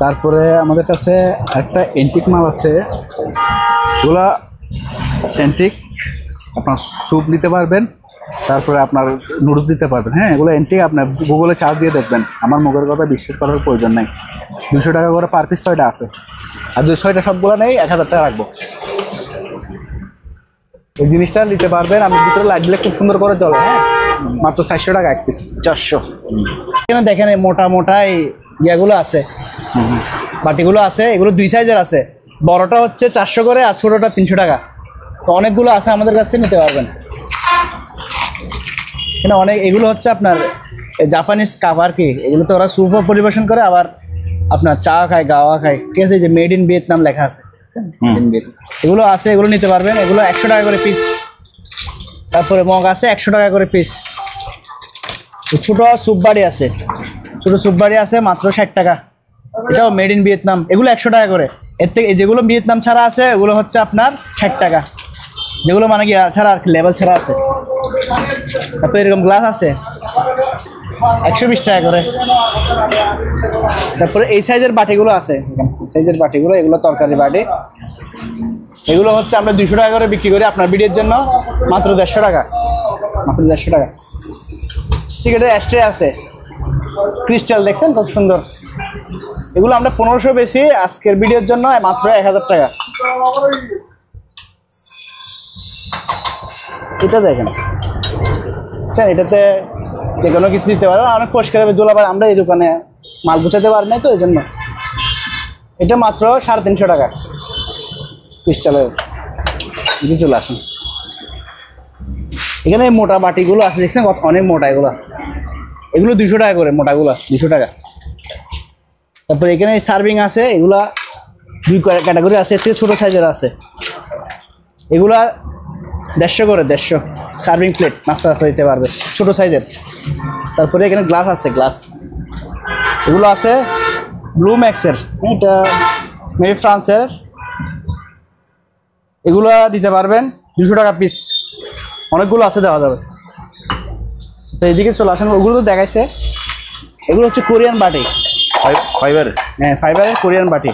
তারপরে আমাদের কাছে একটা অ্যান্টিক মাল আছে, এগুলা অ্যান্টিক, আপনার স্যুপ নিতে পারবেন, তারপরে আপনার নুডলস দিতে পারবেন, হ্যাঁ এগুলো অ্যান্টিক। আপনার গুগলে চার্জ দিয়ে দেখবেন, আমার মুখের কথা বিশ্বাস করার প্রয়োজন নাই। 200 টাকা করে পার পিস 6টা আছে, আর 6টা সবগুলো নেই 1000 টাকা রাখবো। এই জিনিসটা নিতে পারবেন, আমি ভিতরে লাইট দিলে খুব সুন্দর করে জ্বলে, হ্যাঁ মাত্র 400 টাকা এক পিস, 400। এখানে দেখেন মোটা মোটা এই ইয়েগুলো আছে, বাটিগুলো আছে, এগুলো 2 সাইজের আছে, বড়টা হচ্ছে 400 করে আর ছোটোটা 300 টাকা। তো অনেকগুলো আছে আমাদের কাছে, নিতে পারবেন। এখানে অনেক, এগুলো হচ্ছে আপনার জাপানিজ কাপ আর কি, এগুলো তো ওরা স্যুপও পরিবেশন করে, আবার আপনার চা খায়, গাওয়া খায়, ঠিক আছে। যে মেড ইন ভিয়েতনাম লেখা আছে, এগুলো আছে, এগুলো নিতে পারবেন। এগুলো 100 টাকা করে পিস। তারপরে মগ আছে 100 টাকা করে পিস। ছোটো স্যুপ বাড়ি আছে, ছোটো স্যুপ বাড়ি আছে মাত্র 60 টাকা, এটাও মেড ইন ভিয়েতনাম। এগুলো 100 টাকা করে। এর থেকে যেগুলো ভিয়েতনাম ছাড়া আছে ওগুলো হচ্ছে আপনার 60 টাকা, যেগুলো মানে কি ছাড়া আর লেবেল ছাড়া আছে। তারপরে এরকম গ্লাস আছে 120 টাকা করে। তারপরে এই সাইজের বাটিগুলো আছে, সাইজের বাটিগুলো, এগুলো তরকারি বাটি, এগুলো হচ্ছে আমরা 200 টাকা করে বিক্রি করি আপনার ভিডিওর জন্য, মাত্র 150 টাকা, মাত্র 150 টাকা। সিগারেটের অ্যাস্ট্রে আছে, ক্রিস্টাল দেখছেন খুব সুন্দর, এগুলো আমরা 1500 বেশি, আজকের ভিডিওর জন্য মাত্র 1000 টাকা। এটা দেখেন স্যার, এটাতে যে কোনো কিছু দিতে পারবো, অনেক পরিষ্কারভাবে জ্বলা পারে। আমরা এই দোকানে মাল গুছাতে পারি না তো, এই জন্য এটা মাত্র 350 টাকা ক্রিস্টালের। যদি চলে আসেন, এখানে মোটা বাটিগুলো আছে দেখছেন, অনেক মোটা, এগুলো 200 টাকা করে, মোটাগুলো 200 টাকা। তারপরে এখানে সার্ভিং আছে, এগুলা 2 ক্যাটাগরি আছে, এর থেকে ছোটো সাইজের আছে, এগুলা 150 করে, 150 সার্ভিং প্লেট, নাস্তা দিতে পারবে, ছোটো সাইজের। তারপরে এখানে গ্লাস আছে, গ্লাস এগুলো আছে ব্লু ম্যাক্সের, এটা মেবি ফ্রান্সের, এগুলো দিতে পারবেন 200 টাকা পিস, অনেকগুলো আছে, দেওয়া যাবে। তো এইদিকে চলে আসেন, ওগুলো তো দেখাইছে। এগুলো হচ্ছে কোরিয়ান বাটি, ফাইবার। হ্যাঁ ফাইবারের কোরিয়ান বাটি,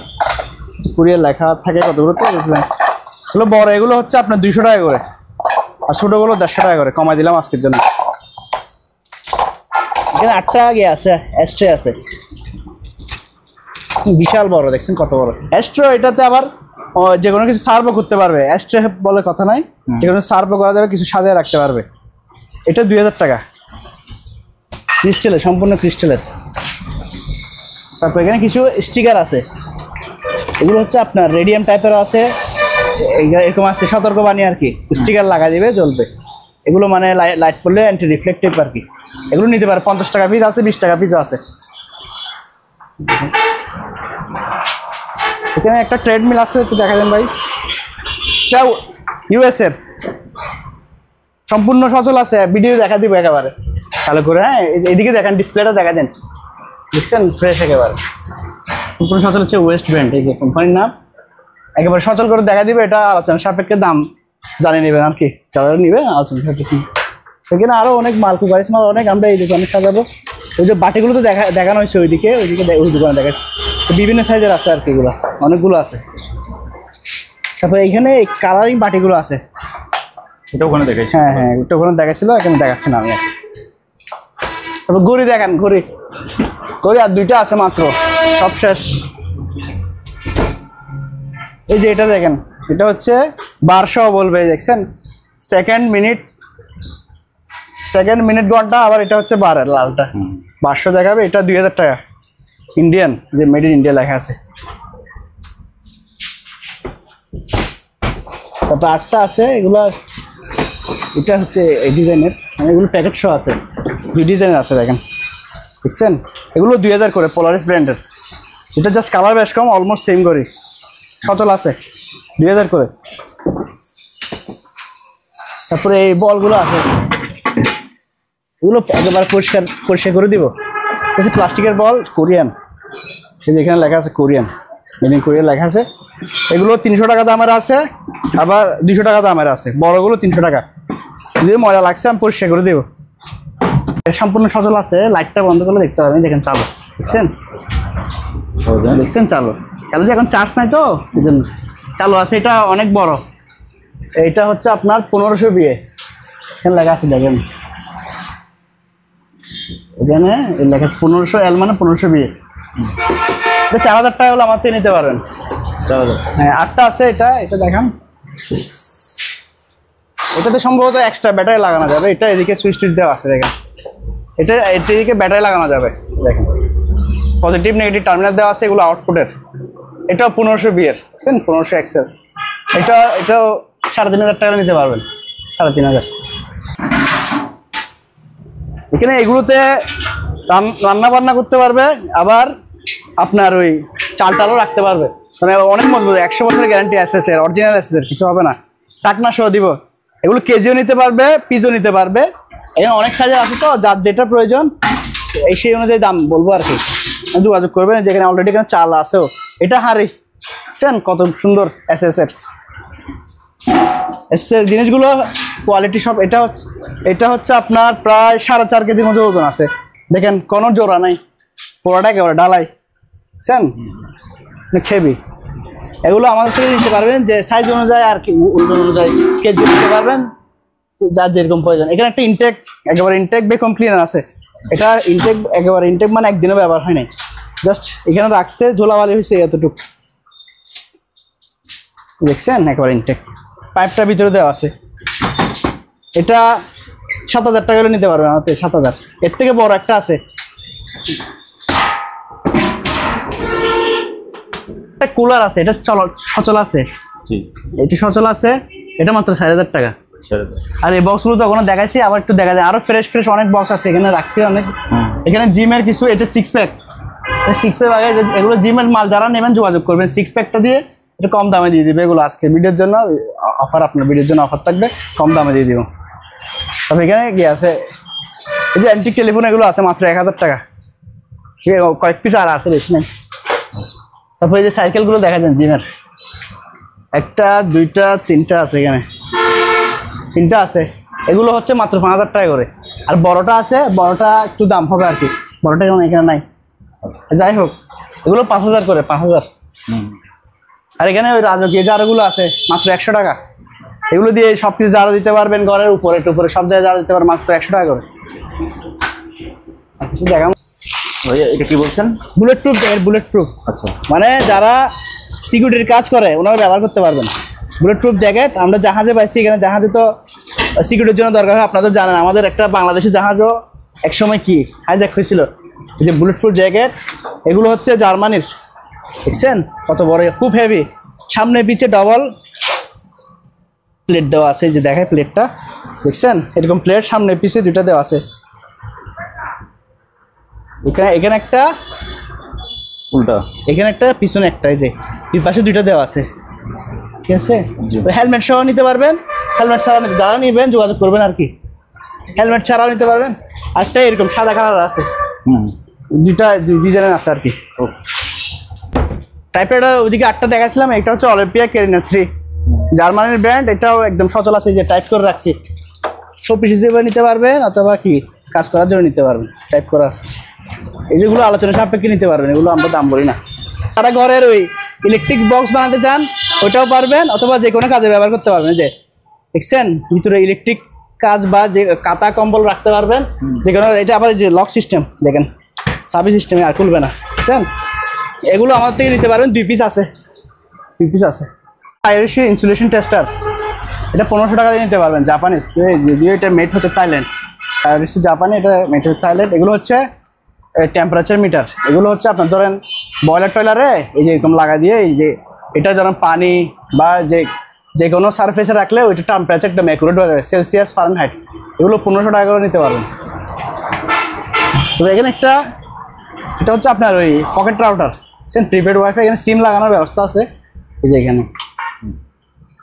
কোরিয়ান লেখা থাকে কতগুলো তো বুঝলেন। এগুলো বড়, এগুলো হচ্ছে আপনার 200 টাকা করে, আর ছোটোগুলো 150 টাকা করে, কমাই দিলাম আজকের জন্য। এখানে 8টা আগে আছে, অ্যাস্ট্রে আছে, বিশাল বড়, দেখছেন কত বড় অ্যাস্ট্রে। এটাতে আবার যে কোনো কিছু সার্ভও করতে পারবে, অ্যাস্ট্রে বলে কথা নাই, যে কোনো সার্ভও করা যাবে, কিছু সাজিয়ে রাখতে পারবে। এটা 2000 টাকা, ক্রিস্টালের, সম্পূর্ণ ক্রিস্টালের। তারপর এখানে কিছু স্টিকার আছে, এগুলো হচ্ছে আপনার রেডিয়াম টাইপের আছে, এরকম আছে সতর্কবাণী আর কি, স্টিকার লাগা দিবে জ্বলবে। এগুলো মানে লাইট পড়লে অ্যান্টি রিফ্লেক্টিভ আর কি। এগুলো নিতে পারে, 50 টাকা পিস আছে, 20 টাকা পিসও আছে। এখানে একটা ট্রেডমিল আছে, একটু দেখা দেন ভাই। এটা ইউএস এর, সম্পূর্ণ সচল আছে, ভিডিও দেখা দিব একেবারে চালু করে। হ্যাঁ এদিকে দেখেন, ডিসপ্লেটা দেখা দেন, দেখছেন ফ্রেশ একেবারে। সম্পূর্ণ সচল হচ্ছে ওয়েস্ট ব্র্যান্ড, এই যে কোম্পানির নাম, একেবারে সচল করে দেখা দিবে। এটা আলোচনা সাপেক্ষে দাম জানিয়ে নেবেন আর কি, যারা নিবে আলোচনা সাপেক্ষে। সেখানে আরও অনেক মাল, কুকারিস মাল অনেক, আমরা এই দোকানে সাজাবো। ওই যে বাটিগুলো তো দেখানো হয়েছে ওইদিকে, ওই দোকানে দেখাচ্ছে, বিভিন্ন সাইজের আছে আর কি, এগুলো অনেকগুলো আছে। তারপরে এইখানে কালারিং বাটিগুলো আছে, এটা ওখানে দেখাইছি। হ্যাঁ হ্যাঁ, ওটা ওখানে দেখাচ্ছিল, এখানে দেখাচ্ছি না আমি। তারপর ঘড়ি দেখান, ঘড়ি আর 2টা আছে মাত্র, সব শেষ। এই যে এটা দেখেন, এটা হচ্ছে 1200 বলবে, দেখছেন সেকেন্ড মিনিট ঘন্টা, আবার এটা হচ্ছে বারের লালটা 1200 দেখাবে। এটা 2000 টাকা, ইন্ডিয়ান, যে মেড ইন ইন্ডিয়া লেখা আছে। তারপর 8টা আছে, এগুলো এটা হচ্ছে এই ডিজাইনের, মানে এগুলো প্যাকেট সহ আছে, 2 ডিজাইনের আছে দেখেন, দেখছেন। এগুলো 2000 করে, পোলারিস ব্র্যান্ডের। এটা জাস্ট কালার বেশ কম, অলমোস্ট সেম করি, সচল আছে, 2000 করে। তারপরে এই বলগুলো আছে, এগুলো একেবারে পরিষ্কার করে দিব। প্লাস্টিকের বল, কোরিয়ান, এই যে এখানে লেখা আছে কোরিয়ান, মেড ইন কোরিয়ান লেখা আছে। এগুলো 300 টাকা দামের আছে, আবার 200 টাকা দামের আছে। বড়গুলো 300 টাকা, যদি মজা লাগছে আমি পরিষ্কার করে দেবো। সম্পূর্ণ সচল আছে, লাইটটা বন্ধ করলে দেখতে পাবেন, দেখেন চালু, দেখছেন চালু যে এখন চার্জ নাই তো এই জন্য চালু আছে। এটা অনেক বড়, এইটা হচ্ছে আপনার 1500 বিয়ে, এখানে লেখা আছে দেখেন, এখানে লেখা আছে 1500 এল, মানে 1500 বিয়ে। এটা 4000 টাকা হলে আমার থেকে নিতে পারবেন। হ্যাঁ 8টা আছে, এটা দেখান। এটাতে সম্ভবত এক্সট্রা ব্যাটারি লাগানো যাবে, এটা এদিকে সুইচ দেওয়া আছে দেখেন, এটা এদিকে ব্যাটারি লাগানো যাবে দেখেন, পজিটিভ নেগেটিভ টার্মিনাল দেওয়া আছে, এগুলো আউটপুটের। এটাও 1500 বিয়ের, বুঝছেন, 1500 এক্সেল। এটাও 3500 টাকা নিতে পারবেন, 3500। এখানে এগুলোতে রান্না বান্না করতে পারবে, আবার আপনার ওই চাল টালও রাখতে পারবে, মানে অনেক মজবুত, 100 বছরের গ্যারান্টি এসএসের, অরিজিনাল এসএসের, কিছু হবে না, টাকনা সহ দিব। এগুলো কেজিও নিতে পারবে, পিসও নিতে পারবে। এখানে অনেক সাইজের আছে, তো যার যেটা প্রয়োজন সেই অনুযায়ী দাম বলবো আর কি, যোগাযোগ করবেন। যেখানে অলরেডি এখানে চাল আছেও, এটা হাঁড়ি, বুঝছেন কত সুন্দর এসএসের জিনিসগুলো, কোয়ালিটি সব। এটা হচ্ছে আপনার প্রায় 4.5 কেজির মতো ওজন আছে, দেখেন কোনো জোড়া নাই, পোড়াটা একেবারে ডালাই, বুঝছেন, খেবি। এগুলো আমাদের থেকে নিতে পারবেন, যে সাইজ অনুযায়ী আর কি, ওজন অনুযায়ী কেজি নিতে পারবেন, যার যেরকম প্রয়োজন। এখানে একটা ইনটেক, একেবারে ইনটেক ভ্যাকুয়াম ক্লিনার আছে। এটা ইনটেক, একেবারে ইনটেক, মানে একদিনও ব্যবহার হয় নাই, জাস্ট এখানে রাখছে, ধুলাবালি হয়েছে এতটুকু, দেখছেন, একেবারে ইনটেক। পাইপটার ভিতরে দেওয়া আছে। এটা 7000 টাকা হলে নিতে পারবেন আমার থেকে, 7000। এর থেকে বড় একটা আছে, একটা কুলার আছে, এটা সচল আছে, এটা সচল আছে, এটা মাত্র 4000 টাকা। আর এই বক্সগুলো তো ওখানে দেখাইছি, আবার একটু দেখা যায়, আরো ফ্রেশ অনেক বক্স আছে এখানে রাখছি অনেক। এখানে জিমের কিছু, এটা 6 প্যাক, 6 প্যাক আগে, এগুলো জিমের মাল যারা নেবেন যোগাযোগ করবেন, 6 প্যাকটা দিয়ে এটা কম দামে দিয়ে দিবে। এগুলো আজকে ভিডিওর জন্য অফার, আপনার ভিডিওর জন্য অফার থাকবে, কম দামে দিয়ে দিব। তবে এখানে কি আছে, এই যে অ্যান্টিক টেলিফোন, এগুলো আছে মাত্র 1000 টাকা, কয়েক পিস আর আছে, বেশি নেই। তারপর এই যে সাইকেলগুলো দেখা যান জিমের, একটা দুইটা তিনটা আছে, এখানে তিনটা আছে, এগুলো হচ্ছে মাত্র 5,000 টাকা করে। আর বড়টা আছে, বড়টা একটু দাম হবে আর কি, বড়টা যেমন এখানে নাই। যাই হোক, এগুলো 5,000 করে, 5,000। আর এখানে ওই রাজকীয় জারগুলো আছে মাত্র 100 টাকা। এগুলো দিয়ে সব কিছু জারো দিতে পারবেন, ঘরের উপরে টুপরে সব জায়গায় জারো দিতে পারবেন মাত্র 100 টাকা করে। দেখা ভাইয়া এটা কি বলছেন? Bullet proof, bullet proof. আচ্ছা, মানে যারা সিকিউরিটির কাজ করে ওনারা ব্যবহার করতে পারবেন। বুলেট প্রুফ জ্যাকেট আমরা জাহাজে পাইছি, এখানে জাহাজে তো সিকিউরিটির জন্য দরকার হয়, আপনারা তো জানেন। আমাদের একটা বাংলাদেশি জাহাজও একসময় কি হাইজ্যাক হয়েছিল। এই যে বুলেট প্রুফ জ্যাকেট, এগুলো হচ্ছে জার্মানির, দেখছেন কত বড়, খুব হেভি, সামনে পিছে ডবল প্লেট দেওয়া আছে। এই যে দেখায় প্লেটটা, দেখছেন এরকম প্লেট সামনে পিছে দুইটা দেওয়া আছে। এখানে একটা উল্টা, এখানে একটা, পিছনে একটা, এই যে দুই পাশে দুইটা দেওয়া আছে, ঠিক আছে। হেলমেট সহ নিতে পারবেন, হেলমেট ছাড়া যারা নিবেন যোগাযোগ করবেন আর কি, হেলমেট ছাড়াও নিতে পারবেন। আরেকটা এরকম সাদা কালার আছে, দুইটা ডিজাইনের আছে আর কি। টাইপের ওইদিকে 8টা দেখাছিলাম, একটা হচ্ছে অলিম্পিয়া ক্যারিনার 3, জার্মানির ব্র্যান্ড, এটাও একদম সচল আছে, যে টাইপ করে রাখছি, শোপিস হিসেবে নিতে পারবেন অথবা কি কাজ করার জন্য নিতে পারবেন, টাইপ করা আছে। এই যেগুলো আলোচনা সাপেক্ষে নিতে পারবেন, এগুলো আমরা দাম বলি না। তারা ঘরের ওই ইলেকট্রিক বক্স বানাতে চান ওইটাও পারবেন, অথবা যে কোনো কাজে ব্যবহার করতে পারবেন। যে দেখছেন ভিতরে ইলেকট্রিক কাজ বা যে কাতা কম্বল রাখতে পারবেন যে কোনো। এটা আবার যে লক সিস্টেম দেখেন, সাবি সিস্টেমে আর খুলবে না, বুঝছেন। এগুলো আমার থেকে নিতে পারবেন, 2 পিস আছে, 2 পিস আছে। আইরিশ ইনসুলেশন টেস্টার, এটা 1500 টাকা দিয়ে নিতে পারবেন, জাপানিজ, যদিও এটা মেড হচ্ছে থাইল্যান্ড। আইরিশ জাপানি, এটা মেড হচ্ছে থাইল্যান্ড। এগুলো হচ্ছে টেম্পারেচার মিটার, এগুলো হচ্ছে আপনার ধরেন বয়লার টয়লারে এই যে এরকম লাগা দিয়ে, এই যে এটা ধরেন পানি বা যে কোনো সারফেসে রাখলে ওইটা টেম্পারেচারটা ম্যাকুরেট হয়ে যাবে, সেলসিয়াস ফারেনহাইট। এগুলো 1500 টাকা করে নিতে পারবেন। তবে এখানে একটা, এটা হচ্ছে আপনার ওই পকেট রাউটার, প্রিপেড ওয়াইফাই, এখানে সিম লাগানোর ব্যবস্থা আছে। এই যে এখানে,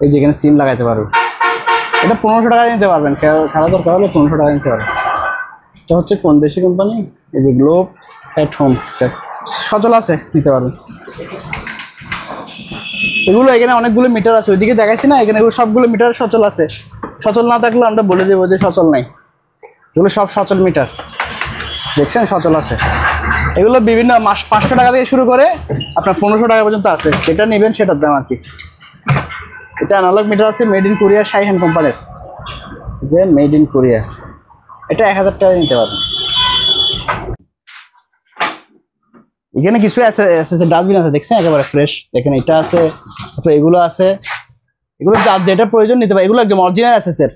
এই যে এখানে সিম লাগাইতে পারবেন, এটা 1500 টাকা নিতে পারবেন, খেলা দরকার হলে 1500 টাকা নিতে পারবেন। এটা হচ্ছে কোন দেশি কোম্পানি, এই যে গ্লোব এট হোম, সচল আছে, নিতে পারবেন। এগুলো এখানে অনেকগুলো মিটার আছে, ওইদিকে দেখাইছি না, এখানে এগুলো সবগুলো মিটার সচল আছে। সচল না থাকলে আমরা বলে দেবো যে সচল নাই, এগুলো সব সচল মিটার, দেখছেন সচল আছে। এগুলো বিভিন্ন মাস 500 টাকা থেকে শুরু করে আপনার 1500 টাকা পর্যন্ত আছে, যেটা নেবেন সেটার দাম আর কি। এটা অ্যানালগ মিটার আছে, মেড ইন কোরিয়া, শাইহান কোম্পানির, যে মেড ইন কোরিয়া, এটা 1000 টাকা নিতে পারবেন। এখানে কিছু ডাস্টবিন আছে, দেখছেন একেবারে ফ্রেশ, দেখেন এটা আছে, তারপরে এগুলো আছে, এগুলো যার যেটা প্রয়োজন নিতে পারে। এগুলো একদম অরিজিনাল এসএসের,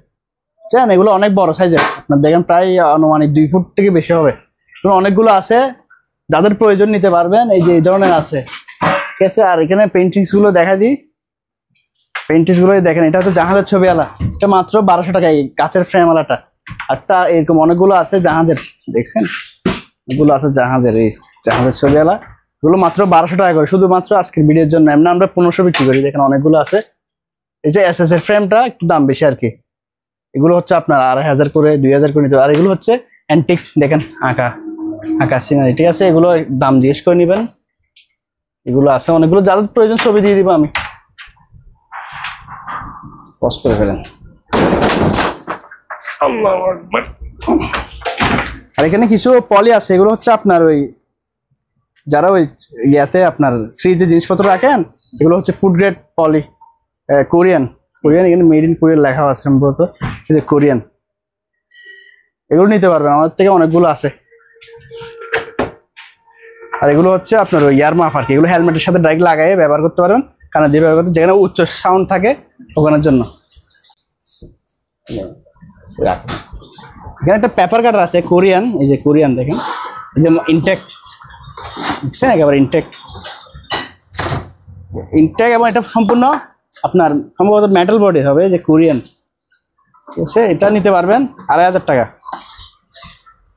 বুঝছেন, এগুলো অনেক বড় সাইজের, আপনার দেখেন প্রায় আনুমানিক 2 ফুট থেকে বেশি হবে। এগুলো অনেকগুলো আছে, যাদের প্রয়োজন নিতে পারবেন, এই যে এই ধরনের আছে, ঠিক আছে। আর এখানে পেন্টিংসগুলো দেখা দিই, পেন্টিংসগুলো দেখেন, এটা হচ্ছে জাহাজের ছবিওয়ালা, এটা মাত্র 1200 টাকা, এই কাচের ফ্রেমওয়ালাটা। আরটা এরকম অনেকগুলো আছে জাহাজের, দেখছেন এগুলো আছে জাহাজের, এই জাহাজের ছবিওয়ালা, এগুলো মাত্র 1200 টাকা করে, শুধুমাত্র আজকের ভিডিওর জন্য। এমনি আমরা 1500 বিক্রি করি, দেখেন অনেকগুলো আছে। এই যে এসএস এর ফ্রেমটা একটু দাম বেশি আর কি, এগুলো হচ্ছে আপনার 2500 করে, 2000 করে নিতে হবে। আর এগুলো হচ্ছে অ্যান্টিক, দেখেন আঁকা সিনারি, ঠিক আছে। এগুলো দাম জিজ্ঞেস করে নেবেন, এগুলো আছে অনেকগুলো, যাদের প্রয়োজন ছবি দিয়ে দিব আমি, পজ করে ফেলেন। আর এখানে কিছু পলি আছে, এগুলো হচ্ছে আপনার ওই যারা ওই ইয়াতে আপনার ফ্রিজে জিনিসপত্র রাখেন, এগুলো হচ্ছে ফুড গ্রেড পলি, কোরিয়ান, এখানে মেড ইন কোরিয়ান লেখা আছে সম্ভবত, এই যে কোরিয়ান, এগুলো নিতে পারবেন, আমাদের থেকে অনেকগুলো আছে। আর এগুলো হচ্ছে আপনার ওই ইয়ার মাফ আর কি, এগুলো হেলমেটের সাথে ডাইরেক্ট লাগাই ব্যবহার করতে পারবেন, কানে দিয়ে ব্যবহার করতে, যেখানে উচ্চ সাউন্ড থাকে ওখানের জন্য। এখানে একটা পেপার কাটার আছে কোরিয়ান, এই যে কোরিয়ান দেখেন, এই যে ইনটেক, দেখছেন একেবারে ইনটেক, এবং এটা সম্পূর্ণ আপনার সম্ভবত মেটাল বডি হবে, যে কোরিয়ান, ঠিক আছে। এটা নিতে পারবেন 2500 টাকা,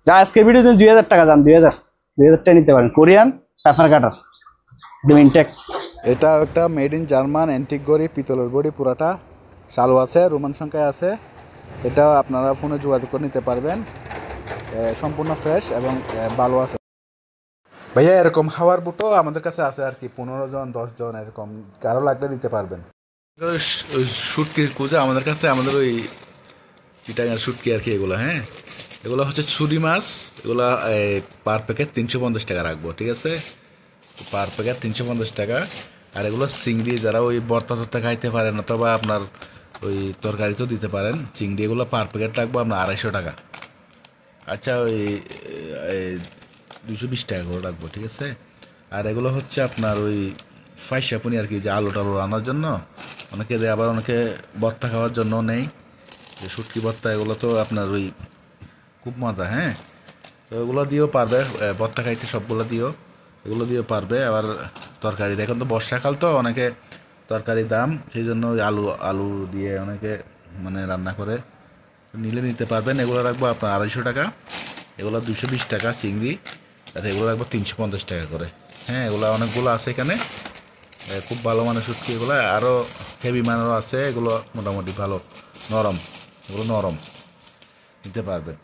যা আজকের ভিডিও 2000 টাকা দাম, 2000 টাকা নিতে পারেন, কোরিয়ান পেপার কাটার, একদম ইনটেক। এটা একটা মেড ইন জার্মান অ্যান্টিক গড়ি, পিতলের বডি, পুরাটা চালু আছে, রোমান সংখ্যায় আছে। এটা আপনারা ফোনে যোগাযোগ করে নিতে পারবেন, সম্পূর্ণ ফ্রেশ এবং ভালো আছে। ভাইয়া এরকম খাওয়ার বুটো আমাদের কাছে আছে আর কি, 15 জন 10 জন এরকম, কারো লাগলে দিতে পারবেন। ওই শুটকির কুজা আমাদের কাছে, আমাদের ওই চিটাগাং শুটকি আর কি, এগুলো হ্যাঁ, এগুলো হচ্ছে ছুরি মাছ, এগুলো পার প্যাকেট 350 টাকা রাখবো, ঠিক আছে, পার প্যাকেট 350 টাকা। আর এগুলো চিংড়ি, যারা ওই ভর্তা টর্তা খাইতে পারেন অথবা আপনার ওই তরকারিতেও দিতে পারেন চিংড়ি, এগুলো পার প্যাকেট রাখবো আপনার 250 টাকা। আচ্ছা ওই 220 টাকা করে রাখবো, ঠিক আছে। আর এগুলো হচ্ছে আপনার ওই ফাইসাপুনি আর কি, যে আলু টালু রান্নার জন্য অনেকে দেয়, আবার অনেকে ভর্তা খাওয়ার জন্য নেই, যে শুটকি ভর্তা, এগুলো তো আপনার ওই খুব মজা, হ্যাঁ। তো এগুলো দিয়েও পারবে, ভর্তা খাইতে সবগুলো দিও, এগুলো দিয়েও পারবে। আবার তরকারি, দেখুন তো বর্ষাকাল তো অনেকে তরকারির দাম, সেই জন্য ওই আলু আলু দিয়ে অনেকে মানে রান্না করে, নিলে নিতে পারবেন। এগুলো রাখবো আপনার 250 টাকা, এগুলো 220 টাকা চিংড়ি, আর এগুলো রাখবো 350 টাকা করে। হ্যাঁ, এগুলো অনেকগুলো আছে এখানে, খুব ভালো মানের শুটকি এগুলো, আরও হেভি মানেরও আছে, এগুলো মোটামুটি ভালো নরম, এগুলো নরম, নিতে পারবেন।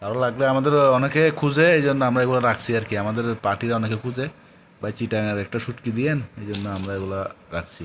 কারো লাগলে আমাদের অনেকে খুঁজে, এই জন্য আমরা এগুলো রাখছি আর কি, আমাদের পার্টিরা অনেকে খুঁজে, ভাই চিটাঙের একটা শুটকি দিয়েন, এই জন্য আমরা এগুলো রাখছি।